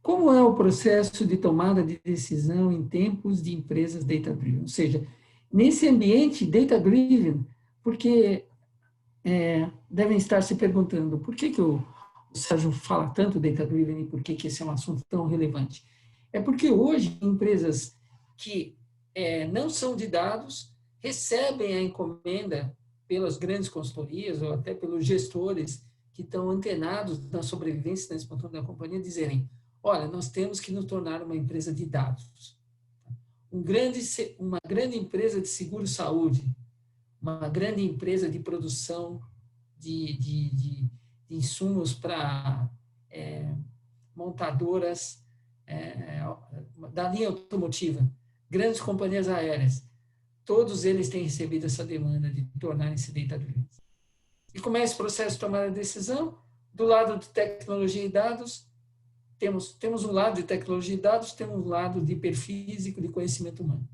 Como é o processo de tomada de decisão em tempos de empresas data-driven? Ou seja, nesse ambiente data-driven, porque devem estar se perguntando por que o Sérgio fala tanto data-driven e por que esse é um assunto tão relevante. É porque hoje empresas que não são de dados recebem a encomenda pelas grandes consultorias ou até pelos gestores que estão antenados na sobrevivência, na expansão da companhia, dizerem: olha, nós temos que nos tornar uma empresa de dados. Uma grande empresa de seguro-saúde, uma grande empresa de produção de insumos para montadoras da linha automotiva, grandes companhias aéreas, todos eles têm recebido essa demanda de tornarem-se data-driven. E como é esse processo de tomada de decisão? Do lado de tecnologia e dados, temos um lado de tecnologia e dados, temos um lado de perfísico, de conhecimento humano.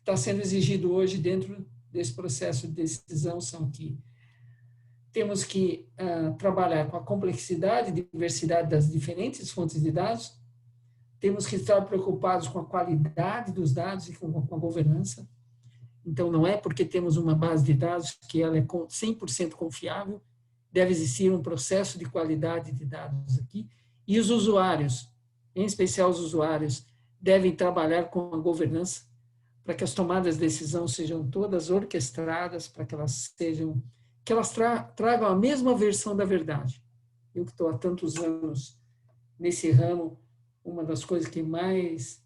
Está sendo exigido hoje dentro desse processo de decisão são que temos que trabalhar com a complexidade e diversidade das diferentes fontes de dados, temos que estar preocupados com a qualidade dos dados e com a governança. Então, não é porque temos uma base de dados que ela é 100% confiável, deve existir um processo de qualidade de dados aqui. E os usuários, em especial os usuários, devem trabalhar com a governança para que as tomadas de decisão sejam todas orquestradas, para que elas tragam a mesma versão da verdade. Eu que estou há tantos anos nesse ramo, uma das coisas que mais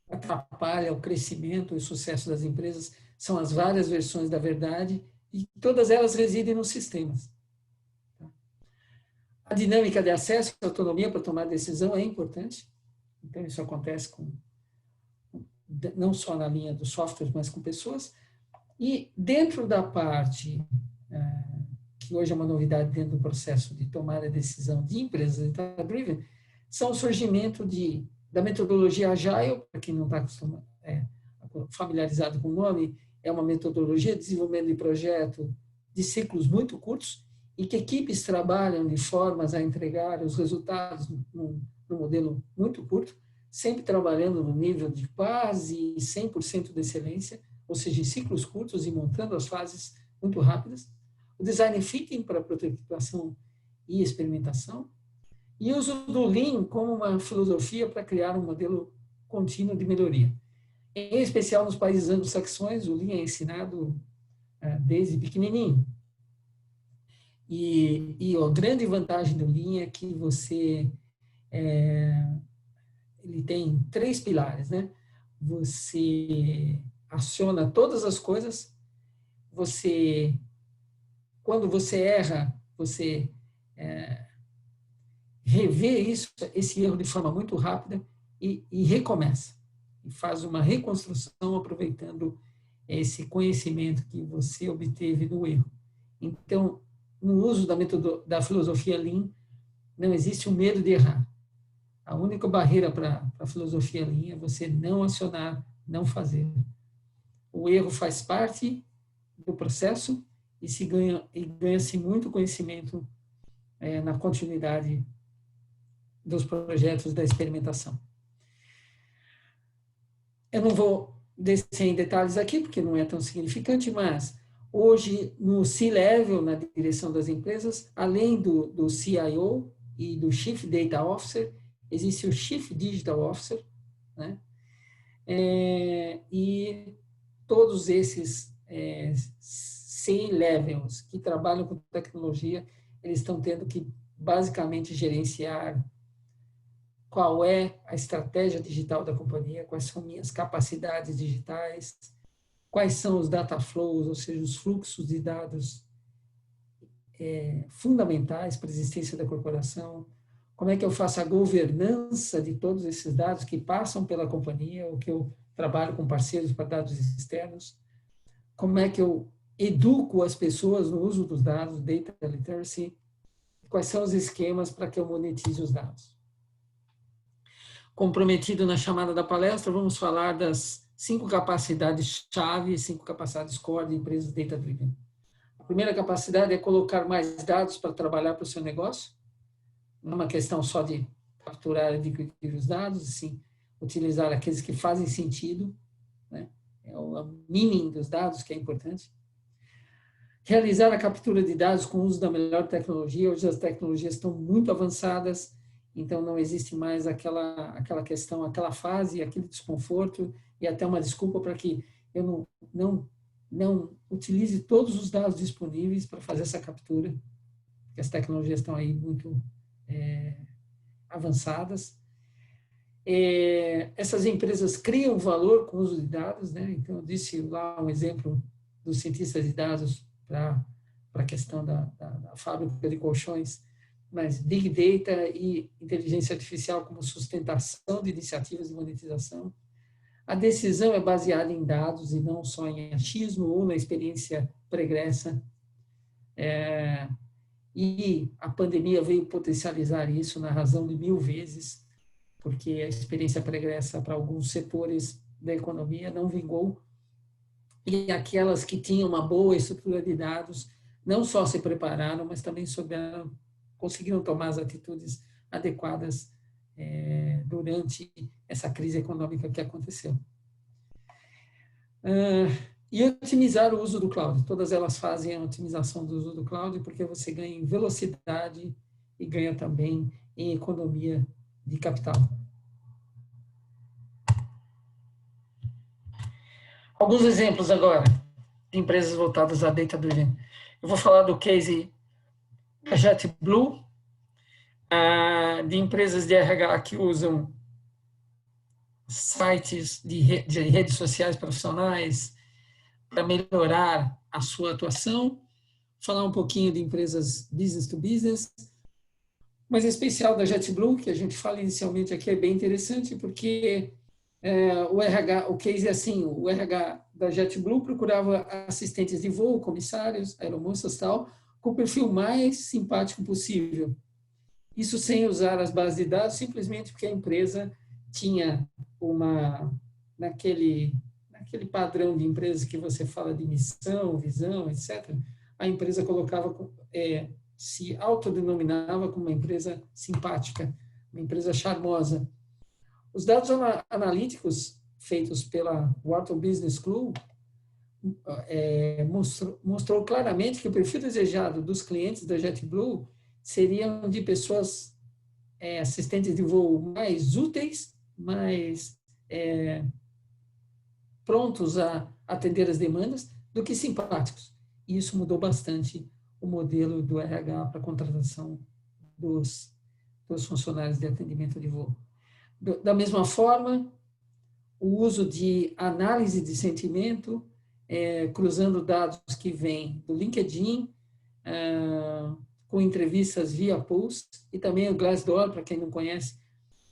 atrapalha o crescimento e o sucesso das empresas são as várias versões da verdade, e todas elas residem nos sistemas. A dinâmica de acesso e autonomia para tomar decisão é importante. Então, isso acontece não só na linha dos softwares, mas com pessoas. E dentro da parte, que hoje é uma novidade dentro do processo de tomada de decisão de empresas data-driven, são o surgimento da metodologia Agile, para quem não está familiarizado com o nome, é uma metodologia de desenvolvimento de projeto de ciclos muito curtos, e que equipes trabalham de formas a entregar os resultados num modelo muito curto, sempre trabalhando no nível de quase 100% de excelência, ou seja, em ciclos curtos e montando as fases muito rápidas. O design thinking para prototipação e experimentação, e o uso do Lean como uma filosofia para criar um modelo contínuo de melhoria. Em especial nos países anglo-saxões, o Lean é ensinado desde pequenininho. E a grande vantagem do Lean é que ele tem 3 pilares, né? Você aciona todas as coisas, quando você erra, você revê esse erro de forma muito rápida e recomeça. E faz uma reconstrução aproveitando esse conhecimento que você obteve no erro. Então, no uso da filosofia Lean, não existe o medo de errar. A única barreira para a filosofia Lean é você não acionar, não fazer. O erro faz parte do processo e ganha-se muito conhecimento na continuidade dos projetos da experimentação. Eu não vou descer em detalhes aqui, porque não é tão significante, mas hoje, no C-Level, na direção das empresas, além do CIO e do Chief Data Officer, existe o Chief Digital Officer, né? E todos esses C-Levels que trabalham com tecnologia, eles estão tendo que, basicamente, gerenciar qual é a estratégia digital da companhia, quais são minhas capacidades digitais, quais são os data flows, ou seja, os fluxos de dados fundamentais para a existência da corporação, como é que eu faço a governança de todos esses dados que passam pela companhia, ou que eu trabalho com parceiros para dados externos, como é que eu educo as pessoas no uso dos dados, data literacy, quais são os esquemas para que eu monetize os dados. Comprometido na chamada da palestra, vamos falar das 5 capacidades-chave, 5 capacidades core de empresas data-driven. A primeira capacidade é colocar mais dados para trabalhar para o seu negócio. Não é uma questão só de capturar e adquirir os dados, sim, utilizar aqueles que fazem sentido, né? É o meaning dos dados que é importante. Realizar a captura de dados com o uso da melhor tecnologia. Hoje as tecnologias estão muito avançadas, então não existe mais aquela questão, aquela fase, aquele desconforto e até uma desculpa para que eu não utilize todos os dados disponíveis para fazer essa captura, porque as tecnologias estão aí muito avançadas. Essas empresas criam valor com o uso de dados, né? Então, eu disse lá um exemplo dos cientistas de dados para a questão da fábrica de colchões, mas Big Data e inteligência artificial como sustentação de iniciativas de monetização. A decisão é baseada em dados e não só em achismo ou na experiência pregressa. E a pandemia veio potencializar isso na razão de 1000 vezes, porque a experiência pregressa para alguns setores da economia não vingou, e aquelas que tinham uma boa estrutura de dados não só se prepararam, mas também conseguiram tomar as atitudes adequadas durante essa crise econômica que aconteceu. E otimizar o uso do cloud. Todas elas fazem a otimização do uso do cloud, porque você ganha em velocidade e ganha também em economia de capital. Alguns exemplos agora de empresas voltadas a data-driven. Eu vou falar do case da JetBlue, de empresas de RH que usam sites de redes sociais profissionais para melhorar a sua atuação. Falar um pouquinho de empresas business to business, mas em especial da JetBlue, que a gente fala inicialmente aqui, é bem interessante, porque o RH, o case é assim, o RH da JetBlue procurava assistentes de voo, comissários, aeromoças e tal, com o perfil mais simpático possível. Isso sem usar as bases de dados, simplesmente porque a empresa tinha naquele padrão de empresas que você fala de missão, visão, etc., a empresa se autodenominava como uma empresa simpática, uma empresa charmosa. Os dados analíticos feitos pela Wharton Business School mostrou claramente que o perfil desejado dos clientes da JetBlue seriam de pessoas, assistentes de voo mais úteis, mais prontos a atender as demandas, do que simpáticos. E isso mudou bastante o modelo do RH para a contratação dos funcionários de atendimento de voo. Da mesma forma, o uso de análise de sentimento, cruzando dados que vêm do LinkedIn, com entrevistas via post, e também o Glassdoor, para quem não conhece,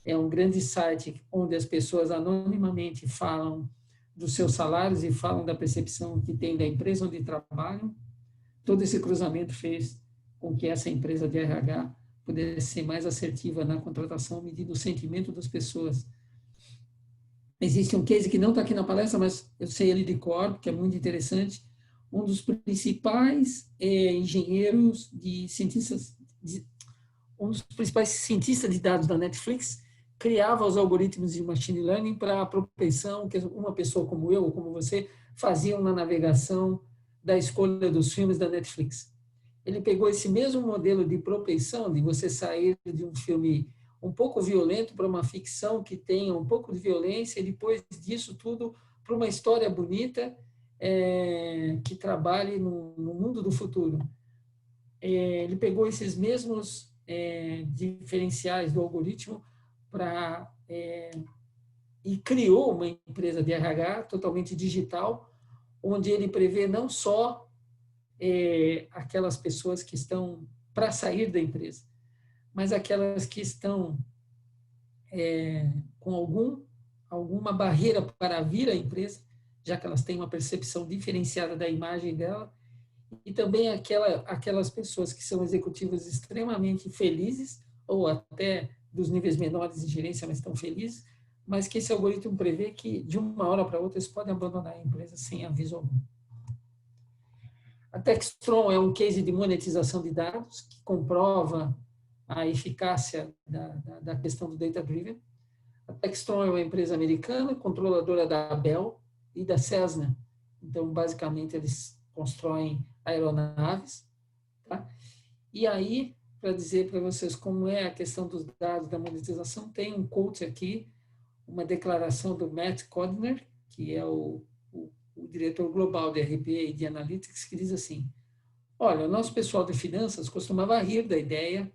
é um grande site onde as pessoas anonimamente falam dos seus salários e falam da percepção que tem da empresa onde trabalham. todo esse cruzamento fez com que essa empresa de RH pudesse ser mais assertiva na contratação, medindo o sentimento das pessoas. Existe um case que não está aqui na palestra, mas eu sei ele de cor, que é muito interessante. Um dos principais engenheiros um dos principais cientistas de dados da Netflix criava os algoritmos de machine learning para a propensão que uma pessoa como eu ou como você faziam na navegação da escolha dos filmes da Netflix. Ele pegou esse mesmo modelo de propensão, de você sair de um filme um pouco violento para uma ficção que tenha um pouco de violência e depois disso tudo para uma história bonita que trabalhe no mundo do futuro. Ele pegou esses mesmos diferenciais do algoritmo e criou uma empresa de RH totalmente digital, onde ele prevê não só aquelas pessoas que estão para sair da empresa, mas aquelas que estão com alguma barreira para vir à empresa, já que elas têm uma percepção diferenciada da imagem dela, e também aquelas pessoas que são executivos extremamente felizes, ou até dos níveis menores de gerência, mas estão felizes, mas que esse algoritmo prevê que, de uma hora para outra, eles podem abandonar a empresa sem aviso algum. A Textron é um case de monetização de dados que comprova a eficácia da questão do data-driven. A Textron é uma empresa americana, controladora da Bell e da Cessna. Então, basicamente, eles constroem aeronaves. Tá? E aí, para dizer para vocês como é a questão dos dados da monetização, tem um quote aqui, uma declaração do Matt Codner, que é o diretor global de RPA e de Analytics, que diz assim: olha, o nosso pessoal de finanças costumava rir da ideia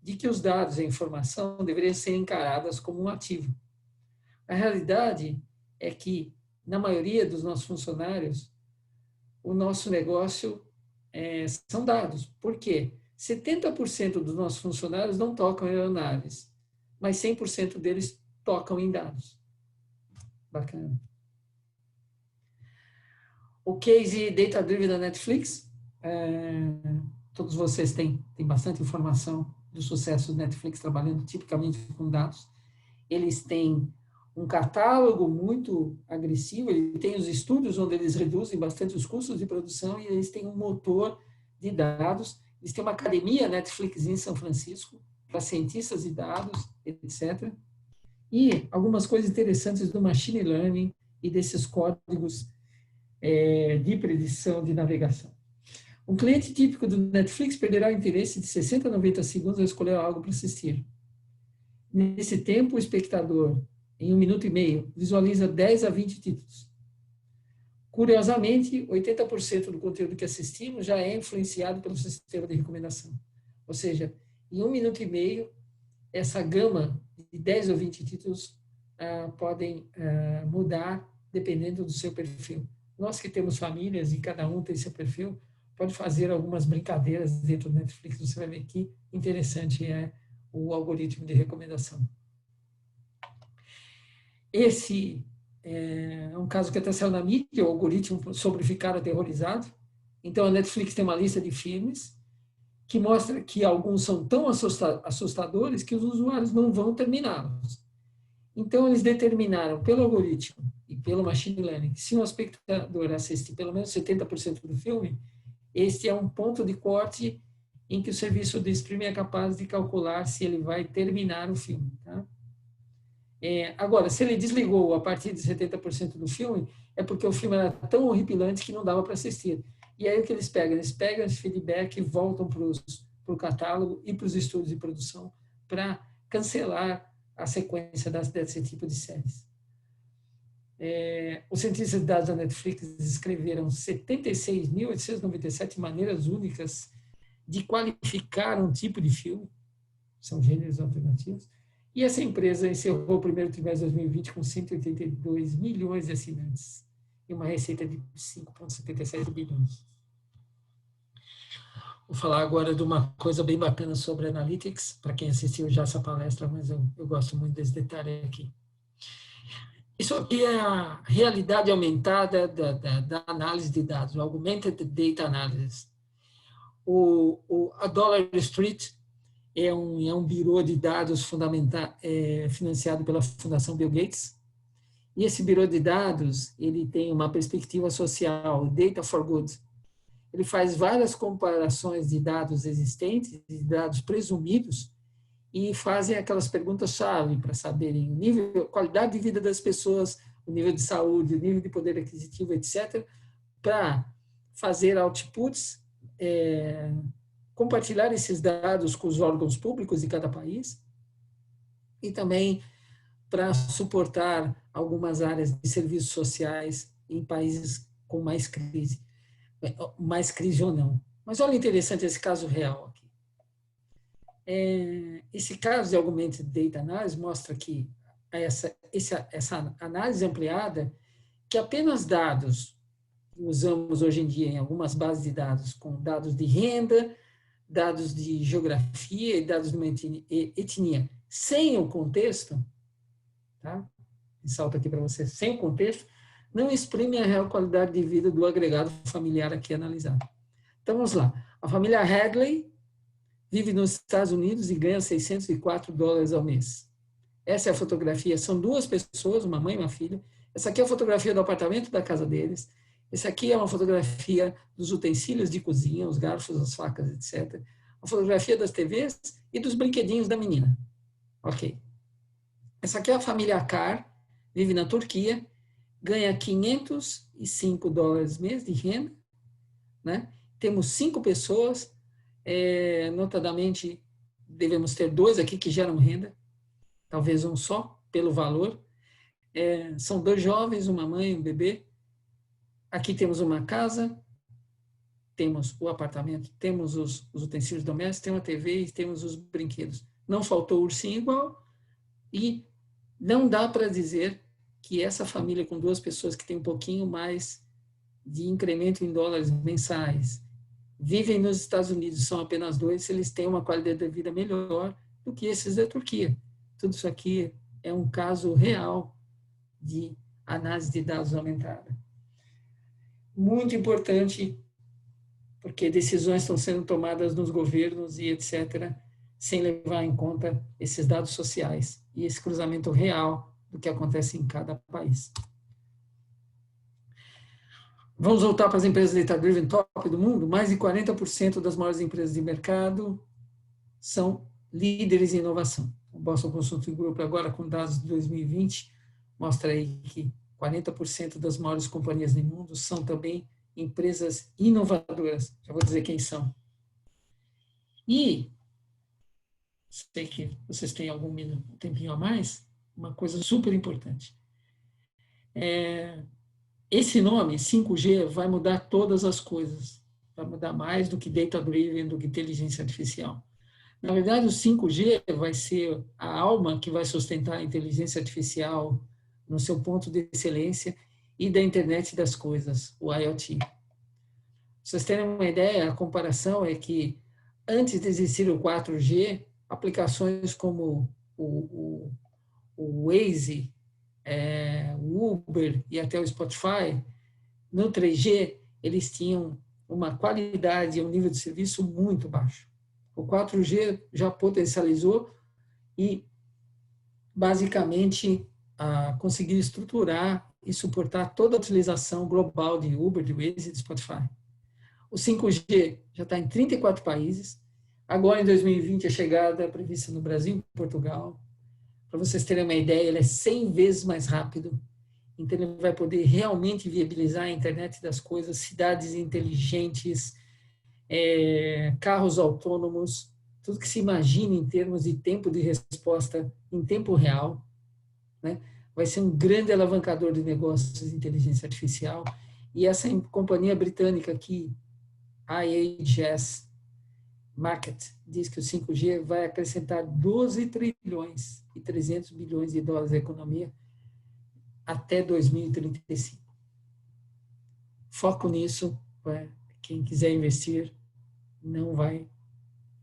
de que os dados e a informação deveriam ser encaradas como um ativo. A realidade é que, na maioria dos nossos funcionários, o nosso negócio são dados. Por quê? 70% dos nossos funcionários não tocam em aeronaves, mas 100% deles tocam em dados. Bacana. O case Data Driven da Netflix, todos vocês têm bastante informação do sucesso do Netflix trabalhando tipicamente com dados. Eles têm um catálogo muito agressivo, ele tem os estúdios onde eles reduzem bastante os custos de produção e eles têm um motor de dados. Eles têm uma academia Netflix em São Francisco para cientistas de dados, etc. E algumas coisas interessantes do machine learning e desses códigos de predição de navegação. Um cliente típico do Netflix perderá o interesse de 60 a 90 segundos ao escolher algo para assistir. Nesse tempo, o espectador, em 1 minuto e meio, visualiza 10 a 20 títulos. Curiosamente, 80% do conteúdo que assistimos já é influenciado pelo sistema de recomendação. Ou seja, em 1 minuto e meio, essa gama de 10 ou 20 títulos podem mudar dependendo do seu perfil. Nós que temos famílias e cada um tem seu perfil, pode fazer algumas brincadeiras dentro do Netflix. Você vai ver que interessante é o algoritmo de recomendação. Esse é um caso que até saiu na mídia, o algoritmo sobre ficar aterrorizado. Então, a Netflix tem uma lista de filmes que mostra que alguns são tão assustadores que os usuários não vão terminá-los. Então, eles determinaram pelo algoritmo e pelo machine learning que se um espectador assistir pelo menos 70% do filme, este é um ponto de corte em que o serviço de streaming é capaz de calcular se ele vai terminar o filme. Tá? Agora, se ele desligou a partir de 70% do filme, é porque o filme era tão horripilante que não dava para assistir. E aí o que eles pegam? Eles pegam esse feedback e voltam para o catálogo e para os estúdios de produção para cancelar a sequência desse tipo de séries. Os cientistas de dados da Netflix escreveram 76.897 maneiras únicas de qualificar um tipo de filme, são gêneros alternativos, e essa empresa encerrou o primeiro trimestre de 2020 com 182 milhões de assinantes e uma receita de 5,77 bilhões. Vou falar agora de uma coisa bem bacana sobre Analytics, para quem assistiu já essa palestra, mas eu gosto muito desse detalhe aqui. Isso aqui é a realidade aumentada da análise de dados, o Augmented Data Analysis. A Dollar Street é um birô de dados financiado pela Fundação Bill Gates. E esse birô de dados, ele tem uma perspectiva social, Data for Good. Ele faz várias comparações de dados existentes, de dados presumidos, e fazem aquelas perguntas-chave para saberem o nível, a qualidade de vida das pessoas, o nível de saúde, o nível de poder aquisitivo, etc., para fazer outputs, compartilhar esses dados com os órgãos públicos de cada país e também para suportar algumas áreas de serviços sociais em países com mais crise ou não. Mas olha interessante esse caso real aqui. Esse caso de Augmented Data Analysis mostra que essa análise ampliada, que apenas dados que usamos hoje em dia em algumas bases de dados, com dados de renda, dados de geografia e dados de uma etnia, sem o contexto, tá? Salto aqui para você, sem o contexto, não exprime a real qualidade de vida do agregado familiar aqui analisado. Então, vamos lá. A família Hadley vive nos Estados Unidos e ganha $604 ao mês. Essa é a fotografia, são duas pessoas, uma mãe e uma filha. Essa aqui é a fotografia do apartamento da casa deles. Essa aqui é uma fotografia dos utensílios de cozinha, os garfos, as facas, etc. A fotografia das TVs e dos brinquedinhos da menina. Ok. Essa aqui é a família Carr, vive na Turquia, ganha $505 mês de renda, né? Temos 5 pessoas, notadamente devemos ter 2 aqui que geram renda, talvez um só, pelo valor. São 2 jovens, uma mãe e um bebê. Aqui temos uma casa, temos o apartamento, temos os utensílios domésticos, temos a TV e temos os brinquedos. Não faltou ursinho igual e não dá para dizer que essa família com 2 pessoas que tem um pouquinho mais de incremento em dólares mensais, vivem nos Estados Unidos, são apenas 2, eles têm uma qualidade de vida melhor do que esses da Turquia. Tudo isso aqui é um caso real de análise de dados aumentada. Muito importante, porque decisões estão sendo tomadas nos governos e etc., sem levar em conta esses dados sociais e esse cruzamento real do que acontece em cada país. Vamos voltar para as empresas data-driven top do mundo. Mais de 40% das maiores empresas de mercado são líderes em inovação. O Boston Consulting Group, agora com dados de 2020, mostra aí que 40% das maiores companhias do mundo são também empresas inovadoras. Já vou dizer quem são. E, sei que vocês têm algum tempinho a mais, uma coisa super importante. Esse nome, 5G, vai mudar todas as coisas. Vai mudar mais do que data-driven, do que inteligência artificial. Na verdade, o 5G vai ser a alma que vai sustentar a inteligência artificial no seu ponto de excelência e da internet das coisas, o IoT. Para vocês terem uma ideia, a comparação é que antes de existir o 4G, aplicações como o Waze, o Uber e até o Spotify, no 3G, eles tinham uma qualidade e um nível de serviço muito baixo. O 4G já potencializou e, basicamente, conseguiu estruturar e suportar toda a utilização global de Uber, de Waze e de Spotify. O 5G já está em 34 países. Agora, em 2020, a chegada é prevista no Brasil e Portugal. Para vocês terem uma ideia, ele é 100 vezes mais rápido. Então, ele vai poder realmente viabilizar a internet das coisas, cidades inteligentes, carros autônomos, tudo que se imagine em termos de tempo de resposta em tempo real, né? Vai ser um grande alavancador de negócios de inteligência artificial. E essa companhia britânica aqui, IHS Market, diz que o 5G vai acrescentar 12 trilhões e 300 bilhões de dólares à economia até 2035. Foco nisso, quem quiser investir não vai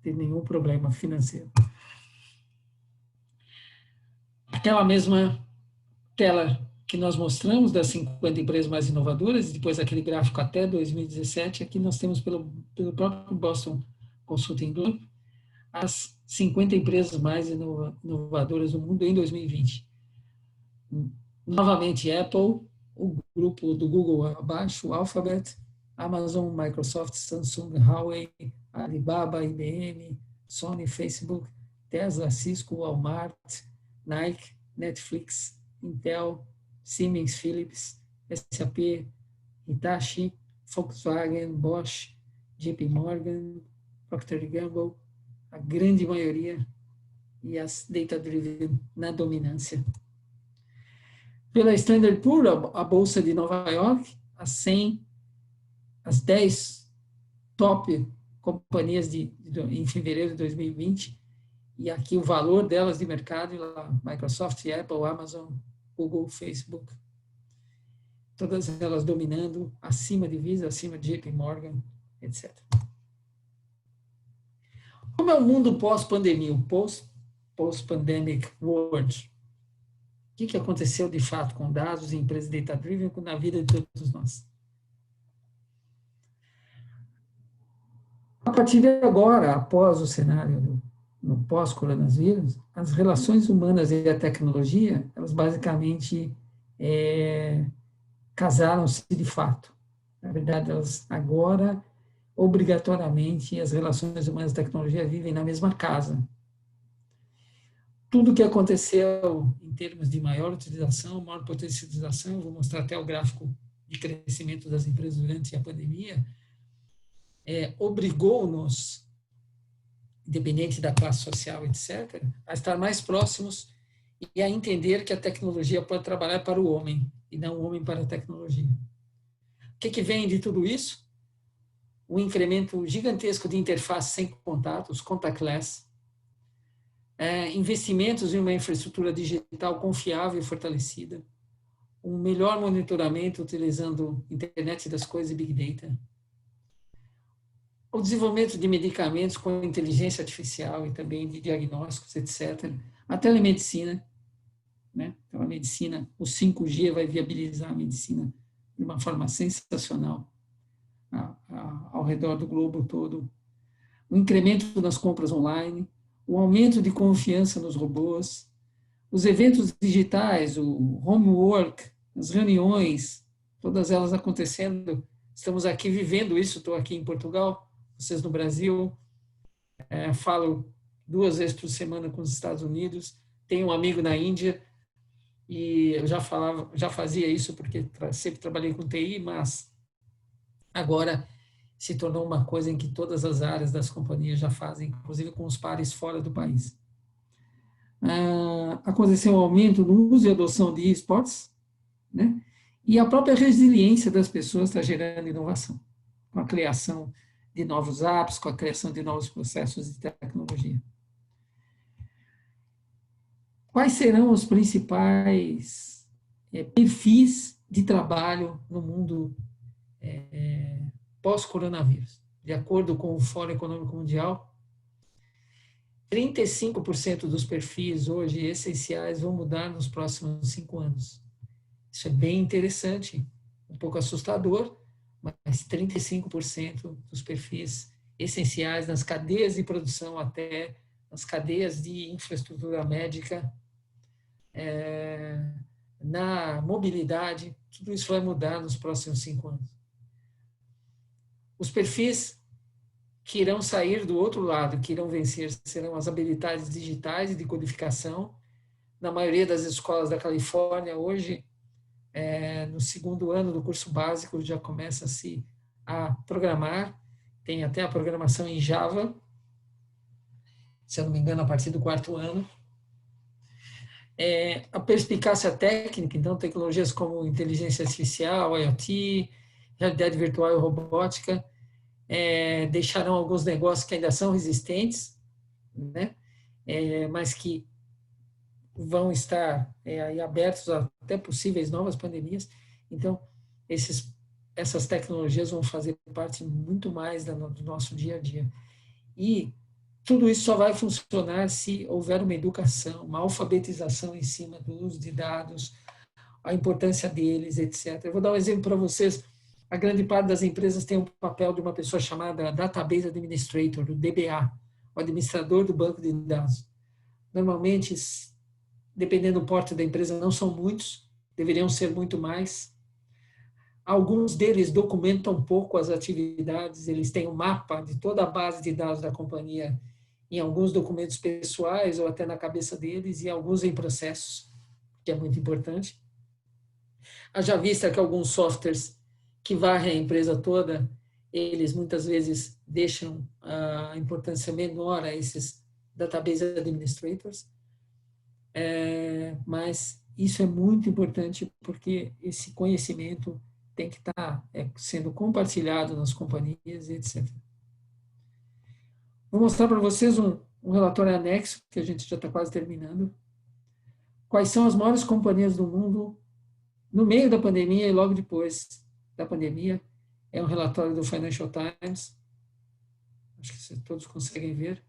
ter nenhum problema financeiro. Aquela mesma tela que nós mostramos das 50 empresas mais inovadoras, e depois aquele gráfico até 2017, aqui nós temos pelo próprio Boston Consulting Group, as 50 empresas mais inovadoras do mundo em 2020. Novamente, Apple, o grupo do Google abaixo, Alphabet, Amazon, Microsoft, Samsung, Huawei, Alibaba, IBM, Sony, Facebook, Tesla, Cisco, Walmart, Nike, Netflix, Intel, Siemens, Philips, SAP, Hitachi, Volkswagen, Bosch, JP Morgan, Procter & Gamble, a grande maioria, e as data-driven na dominância. Pela Standard Poor's, a Bolsa de Nova York, as 10 top companhias em fevereiro de 2020, e aqui o valor delas de mercado, Microsoft, Apple, Amazon, Google, Facebook, todas elas dominando, acima de Visa, acima de JP Morgan, etc. Como é o mundo pós-pandemia, o post-pandemic world? O que aconteceu de fato com dados e empresas data-driven na vida de todos nós? A partir de agora, após o cenário no pós-coronavírus, as relações humanas e a tecnologia, elas basicamente casaram-se de fato. Na verdade, elas agora, obrigatoriamente, as relações humanas e tecnologia vivem na mesma casa. Tudo que aconteceu em termos de maior utilização, maior potencialização, vou mostrar até o gráfico de crescimento das empresas durante a pandemia, obrigou-nos, independente da classe social, etc., a estar mais próximos e a entender que a tecnologia pode trabalhar para o homem e não o homem para a tecnologia. O que vem de tudo isso? Um incremento gigantesco de interfaces sem contato, os contactless, investimentos em uma infraestrutura digital confiável e fortalecida, um melhor monitoramento utilizando internet das coisas e Big Data, o desenvolvimento de medicamentos com inteligência artificial e também de diagnósticos, etc. A telemedicina, né? Então, a medicina, o 5G vai viabilizar a medicina de uma forma sensacional ao redor do globo todo. O incremento nas compras online, o aumento de confiança nos robôs, os eventos digitais, o homework, as reuniões, todas elas acontecendo. Estamos aqui vivendo isso, estou aqui em Portugal, vocês no Brasil, falo 2 vezes por semana com os Estados Unidos, tenho um amigo na Índia, e eu já fazia isso porque sempre trabalhei com TI, mas agora se tornou uma coisa em que todas as áreas das companhias já fazem, inclusive com os pares fora do país. Aconteceu um aumento no uso e adoção de esportes, né? E a própria resiliência das pessoas está gerando inovação, com a criação de novos apps, com a criação de novos processos de tecnologia. Quais serão os principais perfis de trabalho no mundo pós-coronavírus? De acordo com o Fórum Econômico Mundial, 35% dos perfis hoje essenciais vão mudar nos próximos 5 anos. Isso é bem interessante, um pouco assustador, mas 35% dos perfis essenciais nas cadeias de produção até nas cadeias de infraestrutura médica, na mobilidade, tudo isso vai mudar nos próximos 5 anos. Os perfis que irão sair do outro lado, que irão vencer, serão as habilidades digitais e de codificação. Na maioria das escolas da Califórnia, hoje, no 2º ano do curso básico, já começa-se a programar, tem até a programação em Java, se eu não me engano, a partir do 4º ano. A perspicácia técnica, então, tecnologias como inteligência artificial, IoT, realidade virtual e robótica, deixarão alguns negócios que ainda são resistentes, né? Mas que vão estar aí abertos a até possíveis novas pandemias. Então, essas tecnologias vão fazer parte muito mais do nosso dia a dia. E tudo isso só vai funcionar se houver uma educação, uma alfabetização em cima do uso de dados, a importância deles, etc. Eu vou dar um exemplo para vocês. A grande parte das empresas tem um papel de uma pessoa chamada Database Administrator, o DBA, o administrador do banco de dados. Normalmente, dependendo do porte da empresa, não são muitos, deveriam ser muito mais. Alguns deles documentam um pouco as atividades, eles têm um mapa de toda a base de dados da companhia em alguns documentos pessoais ou até na cabeça deles e alguns em processos, que é muito importante. Haja vista que alguns softwares que varrem a empresa toda, eles muitas vezes deixam a importância menor a esses database administrators, mas isso é muito importante porque esse conhecimento tem que estar sendo compartilhado nas companhias, etc. Vou mostrar para vocês um relatório anexo, que a gente já está quase terminando. Quais são as maiores companhias do mundo no meio da pandemia e logo depois da pandemia. É um relatório do Financial Times. Acho que vocês todos conseguem ver.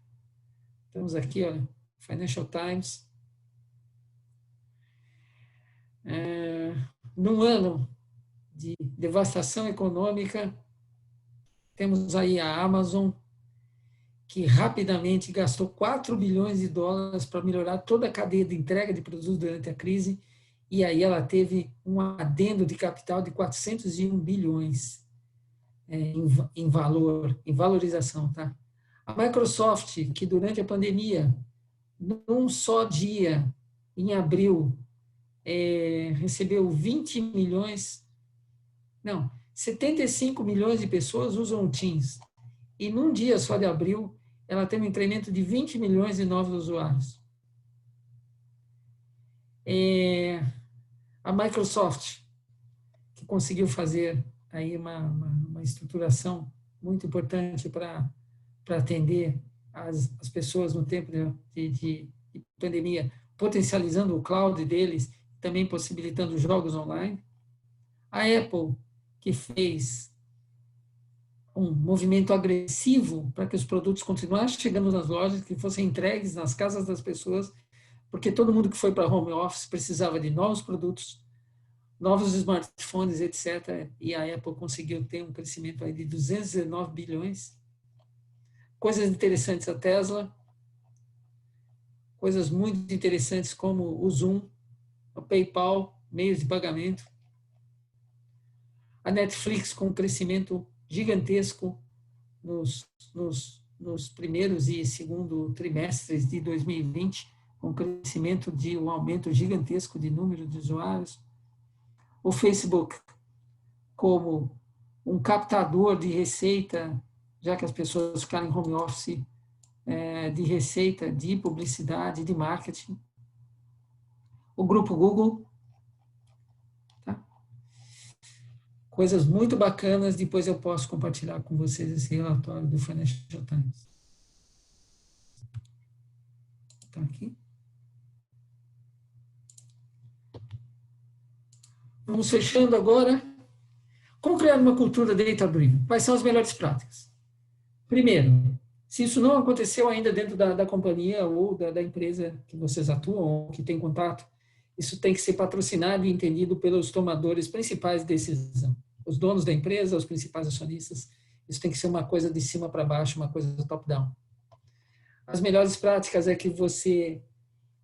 Estamos aqui, olha, Financial Times. Num ano de devastação econômica, temos aí a Amazon, que rapidamente gastou 4 bilhões de dólares para melhorar toda a cadeia de entrega de produtos durante a crise, e aí ela teve um adendo de capital de 401 bilhões em valor, em valorização, tá? A Microsoft, que durante a pandemia, num só dia, em abril, recebeu 75 milhões de pessoas usam o Teams. E num dia só de abril, ela teve um incremento de 20 milhões de novos usuários. A Microsoft, que conseguiu fazer aí uma estruturação muito importante para atender as pessoas no tempo de pandemia, potencializando o cloud deles, também possibilitando jogos online. A Apple, que fez um movimento agressivo para que os produtos continuassem chegando nas lojas, que fossem entregues nas casas das pessoas, porque todo mundo que foi para home office precisava de novos produtos, novos smartphones, etc. E a Apple conseguiu ter um crescimento aí de 219 bilhões. Coisas interessantes a Tesla, coisas muito interessantes como o Zoom, o PayPal, meios de pagamento. A Netflix com um crescimento gigantesco nos primeiros e segundo trimestres de 2020, com crescimento de um aumento gigantesco de número de usuários. O Facebook como um captador de receita, já que as pessoas ficaram em home office, de receita, de publicidade, de marketing. O grupo Google, tá? Coisas muito bacanas, depois eu posso compartilhar com vocês esse relatório do Financial Times. Está aqui. Vamos fechando agora. Como criar uma cultura data-driven? Quais são as melhores práticas? Primeiro, se isso não aconteceu ainda dentro da companhia ou da empresa que vocês atuam ou que tem contato, isso tem que ser patrocinado e entendido pelos tomadores principais de decisão. Os donos da empresa, os principais acionistas. Isso tem que ser uma coisa de cima para baixo, uma coisa top-down. As melhores práticas é que você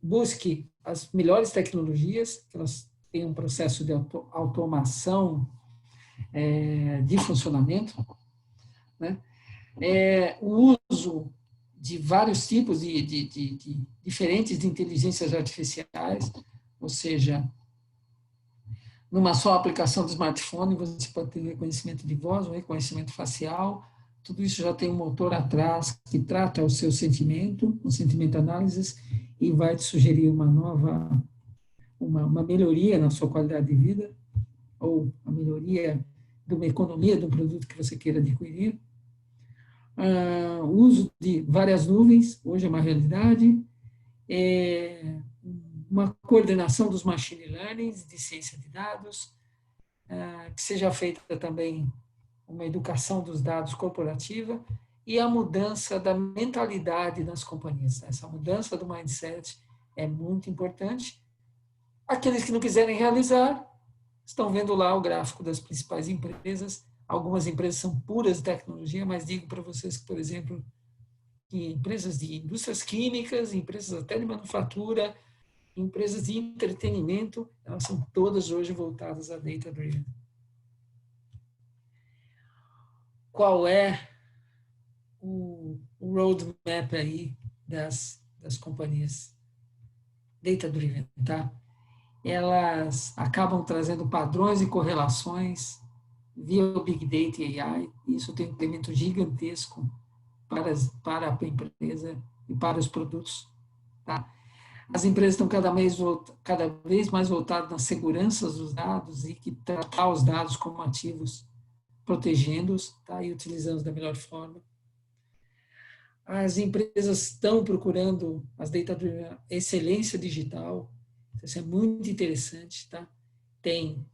busque as melhores tecnologias, que elas tenham um processo de automação de funcionamento, né? O uso de vários tipos de diferentes de inteligências artificiais, ou seja, numa só aplicação do smartphone, você pode ter reconhecimento de voz, um reconhecimento facial, tudo isso já tem um motor atrás que trata o seu sentimento, o sentimento análises, e vai te sugerir uma melhoria na sua qualidade de vida, ou a melhoria de uma economia de um produto que você queira adquirir. O uso de várias nuvens, hoje é uma realidade, uma coordenação dos machine learning, de ciência de dados, que seja feita também uma educação dos dados corporativa e a mudança da mentalidade nas companhias. Essa mudança do mindset é muito importante Aqueles que não quiserem realizar, estão vendo lá o gráfico das principais empresas. Algumas empresas são puras de tecnologia, mas digo para vocês que, por exemplo, que empresas de indústrias químicas, empresas até de manufatura, empresas de entretenimento, elas são todas hoje voltadas a data-driven. Qual é o roadmap aí das companhias data-driven, tá? Elas acabam trazendo padrões e correlações via o Big Data e AI. Isso tem um incremento gigantesco para a empresa e para os produtos, tá? As empresas estão cada vez mais voltadas na segurança dos dados e que tratar os dados como ativos, protegendo-os, tá? E utilizando-os da melhor forma. As empresas estão procurando as data-driven excelência digital. Isso é muito interessante, tá? Tem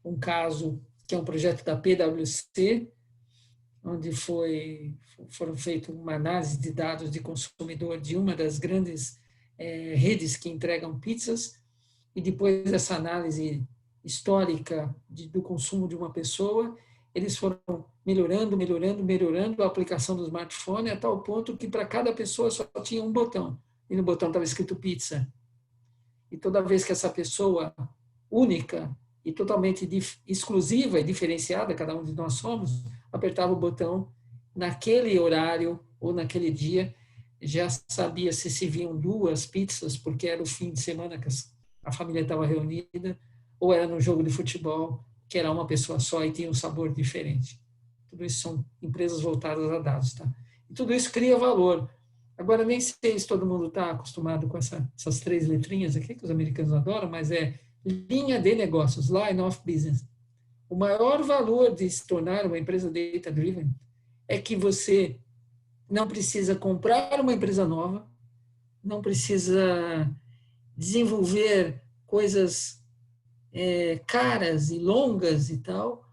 um caso que é um projeto da PwC, onde foram feitas uma análise de dados de consumidor de uma das grandes redes que entregam pizzas, e depois dessa análise histórica do consumo de uma pessoa, eles foram melhorando a aplicação do smartphone a tal ponto que para cada pessoa só tinha um botão, e no botão estava escrito pizza. E toda vez que essa pessoa única e totalmente exclusiva e diferenciada, cada um de nós somos, apertava o botão naquele horário ou naquele dia, já sabia se viam duas pizzas, porque era o fim de semana que a família estava reunida, ou era no jogo de futebol, que era uma pessoa só e tinha um sabor diferente. Tudo isso são empresas voltadas a dados, tá? E tudo isso cria valor. Agora, nem sei se todo mundo está acostumado com essas três letrinhas aqui, que os americanos adoram, mas é linha de negócios, line of business. O maior valor de se tornar uma empresa data-driven é que você não precisa comprar uma empresa nova, não precisa desenvolver coisas caras e longas e tal,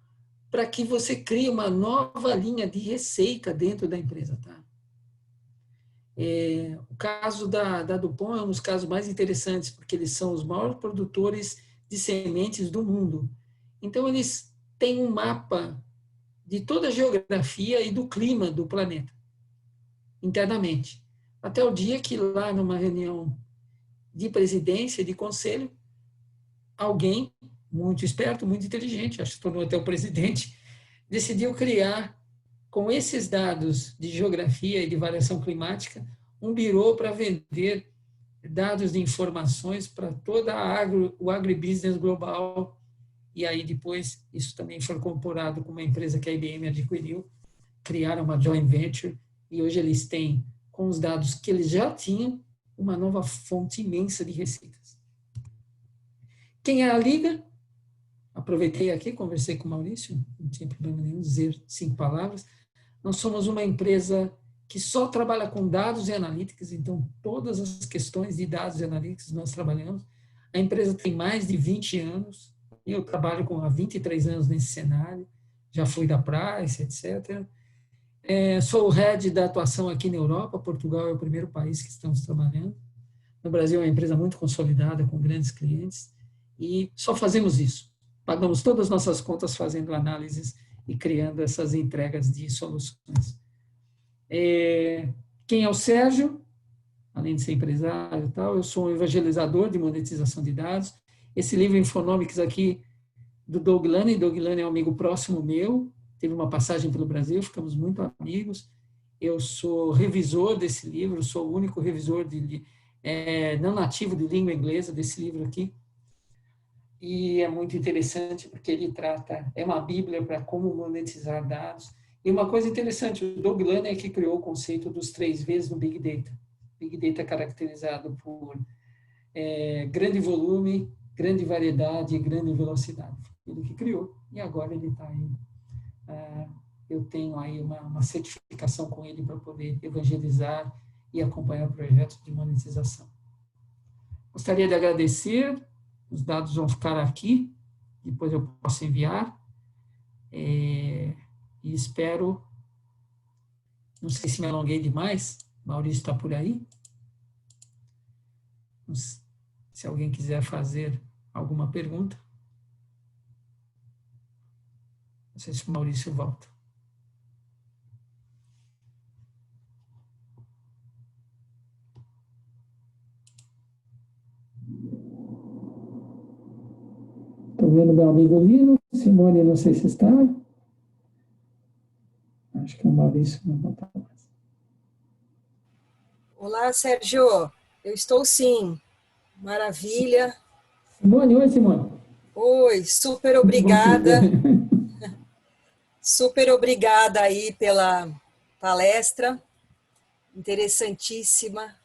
para que você crie uma nova linha de receita dentro da empresa, tá? O caso da DuPont é um dos casos mais interessantes, porque eles são os maiores produtores de sementes do mundo. Então, eles têm um mapa de toda a geografia e do clima do planeta, internamente. Até o dia que lá, numa reunião de presidência, de conselho, alguém muito esperto, muito inteligente, acho que tornou até o presidente, decidiu criar, com esses dados de geografia e de variação climática, um birô para vender dados de informações para toda o agribusiness global. E aí depois isso também foi incorporado com uma empresa que a IBM adquiriu, criaram uma joint venture, e hoje eles têm, com os dados que eles já tinham, uma nova fonte imensa de receitas. Quem é a Liga? Aproveitei aqui, conversei com o Maurício, não tinha problema nenhum dizer 5 palavras. Nós somos uma empresa que só trabalha com dados e analíticas, então todas as questões de dados e analíticas nós trabalhamos. A empresa tem mais de 20 anos, eu trabalho há 23 anos nesse cenário, já fui da Price, etc. Sou o head da atuação aqui na Europa, Portugal é o primeiro país que estamos trabalhando. No Brasil é uma empresa muito consolidada, com grandes clientes, e só fazemos isso. Pagamos todas as nossas contas fazendo análises e criando essas entregas de soluções. Quem é o Sérgio? Além de ser empresário e tal, eu sou um evangelizador de monetização de dados. Esse livro Infonomics aqui, do Doug Lane. Doug Lane é um amigo próximo meu, teve uma passagem pelo Brasil, ficamos muito amigos. Eu sou revisor desse livro, sou o único revisor não nativo de língua inglesa desse livro aqui. E é muito interessante porque ele é uma bíblia para como monetizar dados. E uma coisa interessante, o Doug Lane é que criou o conceito dos 3 Vs no Big Data. Big Data é caracterizado por grande volume, grande variedade e grande velocidade. Ele que criou, e agora ele está aí. Eu tenho aí uma certificação com ele para poder evangelizar e acompanhar projetos de monetização. Gostaria de agradecer. Os dados vão ficar aqui, depois eu posso enviar. E espero, não sei se me alonguei demais, Maurício está por aí. Se alguém quiser fazer alguma pergunta? Não sei se o Maurício volta. Estou vendo meu amigo Lino. Simone, não sei se está. Acho que o Maurício não está mais. Olá, Sérgio. Eu estou sim. Maravilha. Simone, oi, Simone. Oi, super obrigada. Super obrigada aí pela palestra. Interessantíssima.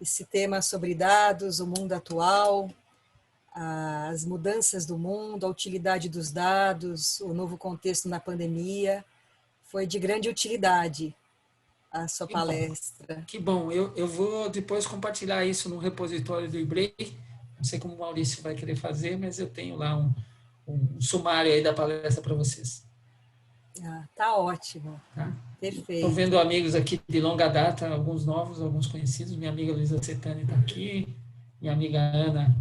Esse tema sobre dados, o mundo atual, as mudanças do mundo, a utilidade dos dados, o novo contexto na pandemia. Foi de grande utilidade a sua palestra. Que bom. Eu vou depois compartilhar isso no repositório do eBay. Não sei como o Maurício vai querer fazer, mas eu tenho lá um sumário aí da palestra para vocês. Tá ótimo. Tá? Perfeito. Estou vendo amigos aqui de longa data, alguns novos, alguns conhecidos. Minha amiga Luísa Setani está aqui, minha amiga Ana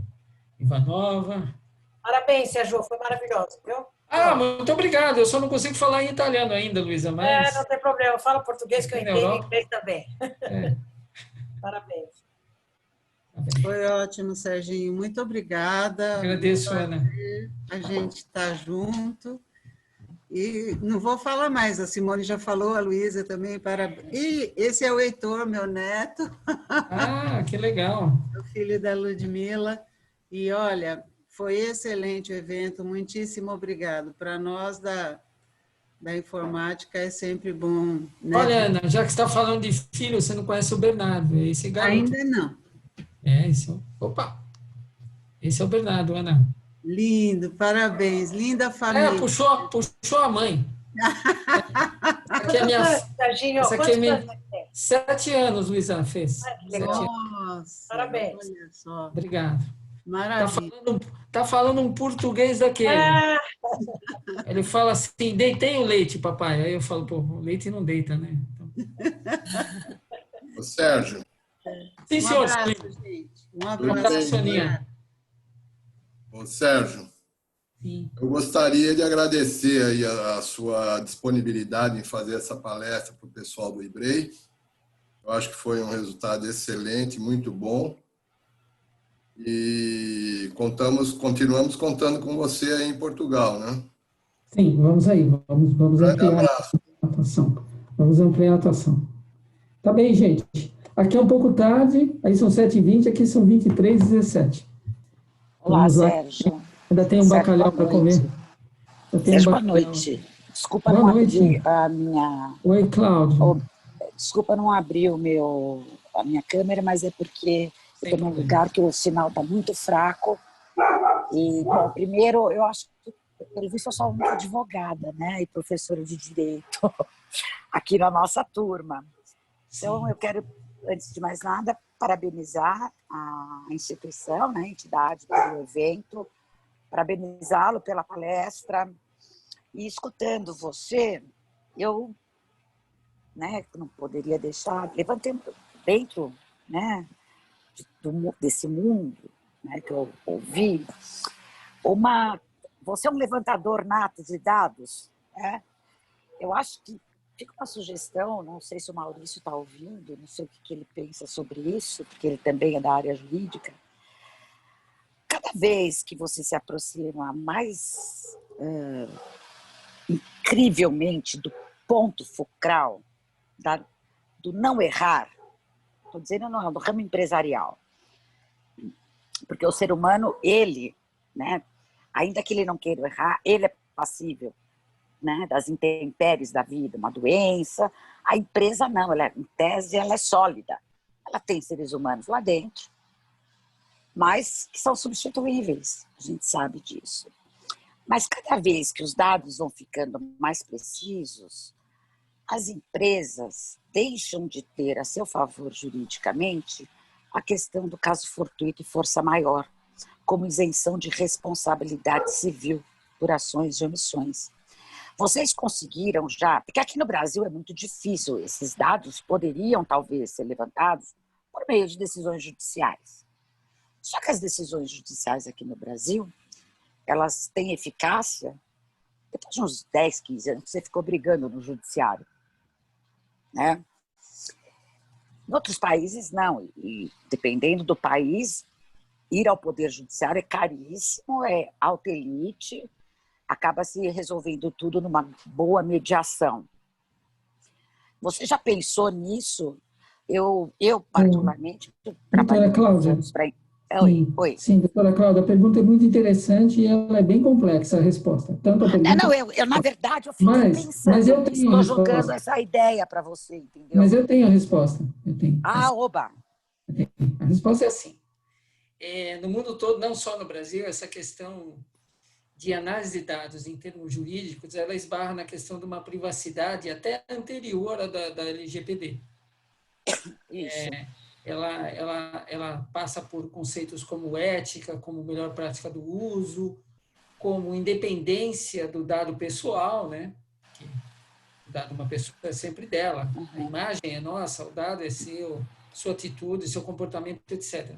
Ivanova. Parabéns, Sérgio, foi maravilhoso, viu? Ah, muito obrigado. Eu só não consigo falar em italiano ainda, Luísa, mas... não tem problema, eu falo português que eu entendo inglês também. É. Parabéns. Foi ótimo, Serginho. Muito obrigada. Agradeço, Ana. A gente está junto. E não vou falar mais, a Simone já falou, a Luísa também. E esse é o Heitor, meu neto. Ah, que legal. O filho da Ludmila. E, olha, foi excelente o evento, muitíssimo obrigado. Para nós da informática é sempre bom. Né? Olha, Ana, já que você está falando de filho, você não conhece o Bernardo, esse garoto. Ainda não. Opa! Esse é o Bernardo, Ana. Lindo, parabéns, linda família. Puxou a mãe. Essa aqui é minha... Serginho, essa aqui é minha... anos tem? 7 anos, Luísa, fez. Nossa, parabéns. Olha só. Obrigado. Maravilha. Tá falando um português daquele. Ele fala assim, deitei o leite, papai. Aí eu falo, pô, o leite não deita, né? Então... Ô, Sérgio. Sim, senhor. Um abraço, gente. Um abraço, Soninha. Ô, Sérgio, sim. Eu gostaria de agradecer aí a sua disponibilidade em fazer essa palestra para o pessoal do IBREI. Eu acho que foi um resultado excelente, muito bom. E continuamos contando com você aí em Portugal, né? Sim, vamos aí, vamos ampliar a atuação. Vamos ampliar a atuação. Tá bem, gente. Aqui é um pouco tarde, aí são 7h20, aqui são 23h17. Olá, Sérgio. Ainda tem um bacalhau para comer. Sérgio, boa noite. Desculpa não abrir a minha... Oi, Cláudio. Desculpa não abrir a minha câmera, mas é porque eu estou num lugar que o sinal está muito fraco. E, bom, primeiro, eu acho que, pelo visto, eu sou uma advogada, né? E professora de Direito aqui na nossa turma. Então, eu quero, antes de mais nada, parabenizar a instituição, né, a entidade pelo evento, parabenizá-lo pela palestra. E escutando você, eu, né, não poderia deixar, levantando dentro, né, desse mundo, né, que eu ouvi, você é um levantador nato de dados, né? Eu acho que fica uma sugestão, não sei se o Maurício está ouvindo, não sei o que ele pensa sobre isso, porque ele também é da área jurídica. Cada vez que você se aproxima mais incrivelmente do ponto fulcral, do não errar, estou dizendo não, do ramo empresarial, porque o ser humano, ele, né, ainda que ele não queira errar, ele é passível, né, das intempéries da vida, uma doença. A empresa não, em tese ela é sólida, ela tem seres humanos lá dentro, mas que são substituíveis, a gente sabe disso. Mas cada vez que os dados vão ficando mais precisos, as empresas deixam de ter a seu favor juridicamente a questão do caso fortuito e força maior, como isenção de responsabilidade civil por ações de omissões. Vocês conseguiram já, porque aqui no Brasil é muito difícil, esses dados poderiam talvez ser levantados por meio de decisões judiciais. Só que as decisões judiciais aqui no Brasil, elas têm eficácia depois de uns 10, 15 anos que você ficou brigando no judiciário, né? Em outros países, não. E dependendo do país, ir ao Poder Judiciário é caríssimo, é alta elite, acaba se resolvendo tudo numa boa mediação. Você já pensou nisso? Eu particularmente, Doutora Cláudia, sim, doutora Cláudia, a pergunta é muito interessante e ela é bem complexa, a resposta. Tanto a pergunta... eu na verdade, eu fiquei pensando, mas eu tenho estou jogando essa ideia para você, entendeu? Mas eu tenho a resposta. Eu tenho. Oba! A resposta é assim. No mundo todo, não só no Brasil, essa questão de análise de dados em termos jurídicos, ela esbarra na questão de uma privacidade até anterior à da LGPD. Isso. Ela passa por conceitos como ética, como melhor prática do uso, como independência do dado pessoal, né? Que o dado de uma pessoa é sempre dela, a imagem é nossa, o dado é seu, sua atitude, seu comportamento, etc.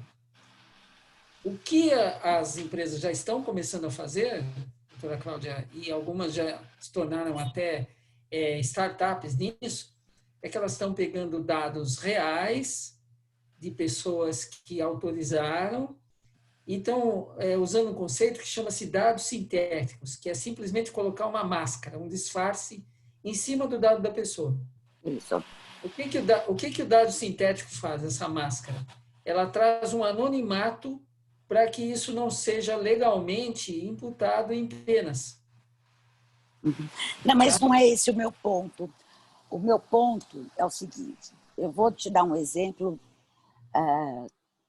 O que as empresas já estão começando a fazer, doutora Cláudia, e algumas já se tornaram até startups nisso, é que elas estão pegando dados reais de pessoas que autorizaram e estão usando um conceito que chama-se dados sintéticos, que é simplesmente colocar uma máscara, um disfarce em cima do dado da pessoa. Isso. O que o dado sintético faz, essa máscara? Ela traz um anonimato para que isso não seja legalmente imputado em penas. Não, mas não é esse o meu ponto. O meu ponto é o seguinte, eu vou te dar um exemplo.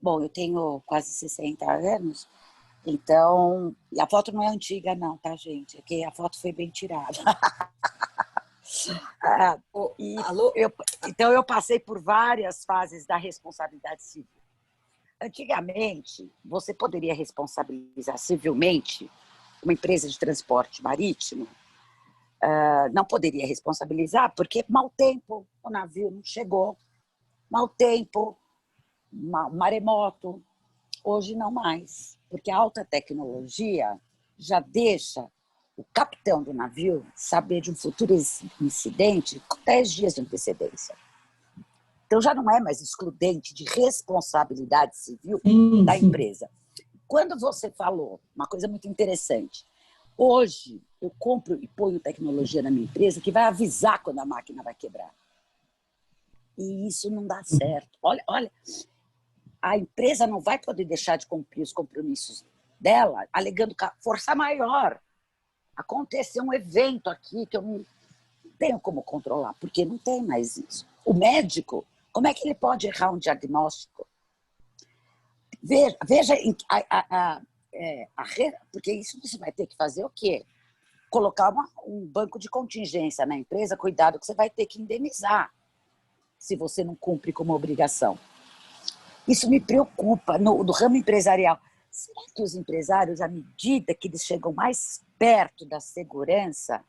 Bom, eu tenho quase 60 anos, então... E a foto não é antiga não, tá, gente? É que a foto foi bem tirada. Então, eu passei por várias fases da responsabilidade civil. Antigamente, você poderia responsabilizar civilmente uma empresa de transporte marítimo, não poderia responsabilizar porque mau tempo, o navio não chegou, mau tempo, maremoto. Hoje não mais, porque a alta tecnologia já deixa o capitão do navio saber de um futuro incidente com 10 dias de antecedência. Então já não é mais excludente de responsabilidade civil da empresa. Quando você falou uma coisa muito interessante, hoje eu compro e ponho tecnologia na minha empresa que vai avisar quando a máquina vai quebrar. E isso não dá certo. Olha, a empresa não vai poder deixar de cumprir os compromissos dela, alegando força maior. Aconteceu um evento aqui que eu não tenho como controlar, porque não tem mais isso. O médico, como é que ele pode errar um diagnóstico? Veja porque isso você vai ter que fazer o quê? Colocar um banco de contingência na empresa, cuidado que você vai ter que indenizar se você não cumpre como obrigação. Isso me preocupa no ramo empresarial. Será que os empresários, à medida que eles chegam mais perto da segurança,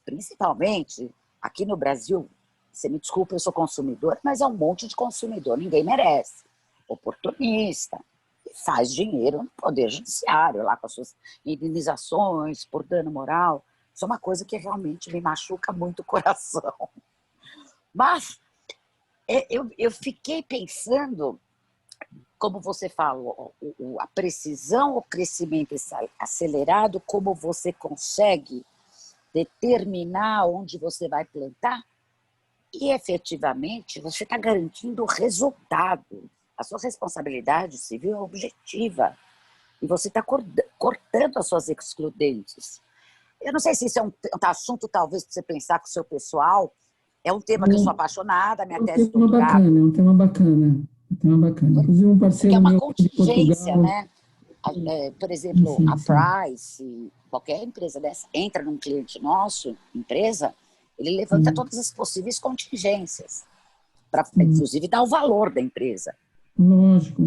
principalmente aqui no Brasil, você me desculpa, eu sou consumidor, mas é um monte de consumidor, ninguém merece. Oportunista, e faz dinheiro no Poder Judiciário, lá com as suas indenizações por dano moral. Isso é uma coisa que realmente me machuca muito o coração. Mas eu fiquei pensando, como você falou, a precisão, o crescimento acelerado, como você consegue determinar onde você vai plantar e, efetivamente, você está garantindo o resultado. A sua responsabilidade civil é objetiva e você está cortando as suas excludentes. Eu não sei se isso é um assunto, talvez, para você pensar com o seu pessoal. É um tema que eu sou apaixonada, minha tese de doutorado. É um tema bacana. Inclusive, um parceiro meu de Portugal... Né? Por exemplo, a Price, qualquer empresa dessa, entra num cliente nosso, empresa, ele levanta todas as possíveis contingências, para, inclusive, dar o valor da empresa. Lógico.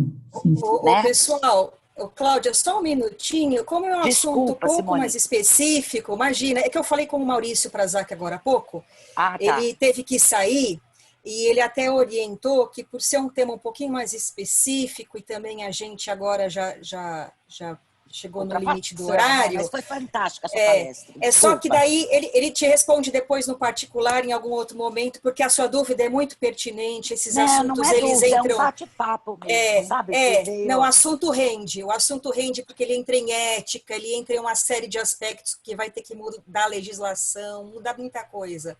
Né? Pessoal, Cláudia, só um minutinho, como é um assunto um pouco Simone. mais específico, imagina, é que eu falei com o Maurício Prazak agora há pouco, Tá. Ele teve que sair, e ele até orientou que, por ser um tema um pouquinho mais específico, e também a gente agora já chegou no limite do horário. Mas foi fantástica a sua palestra. É só que daí ele te responde depois no particular, em algum outro momento, porque a sua dúvida é muito pertinente, esses assuntos, não é eles dúvida, entram... é um bate-papo mesmo, sabe? Não, o assunto rende porque ele entra em ética, ele entra em uma série de aspectos que vai ter que mudar a legislação, mudar muita coisa.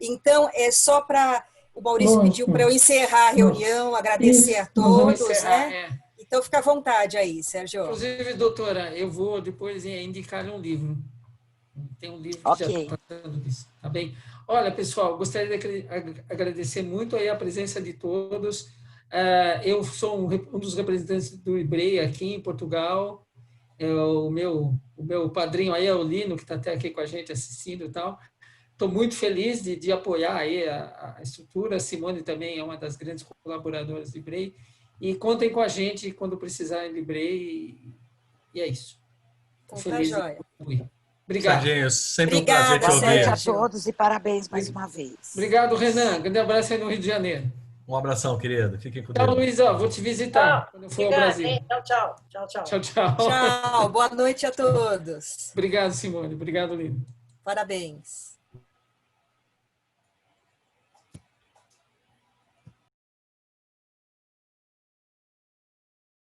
Então, é só para... O Maurício pediu para eu encerrar a reunião, agradecer a todos, né? Então, fica à vontade aí, Sérgio. Inclusive, doutora, eu vou depois indicar um livro. Tem um livro que já está tratando disso, tá bem? Olha, pessoal, gostaria de agradecer muito aí a presença de todos. Eu sou um dos representantes do IBREI aqui em Portugal. O meu padrinho aí é o Lino, que está até aqui com a gente assistindo e tal. Estou muito feliz de apoiar aí a estrutura. A Simone também é uma das grandes colaboradoras do IBREI. E contem com a gente quando precisarem de IBREI. E é isso. Então, feliz tá joia. Obrigado. Serginho, sempre um prazer te ouvir. Boa noite a todos e parabéns mais uma vez. Obrigado, Renan. Grande abraço aí no Rio de Janeiro. Um abração, querido. Fiquem com Deus. Tchau, Luísa. Vou te visitar quando eu for ao Brasil. Tchau. Tchau. Boa noite a todos. Obrigado, Simone. Obrigado, Lino. Parabéns.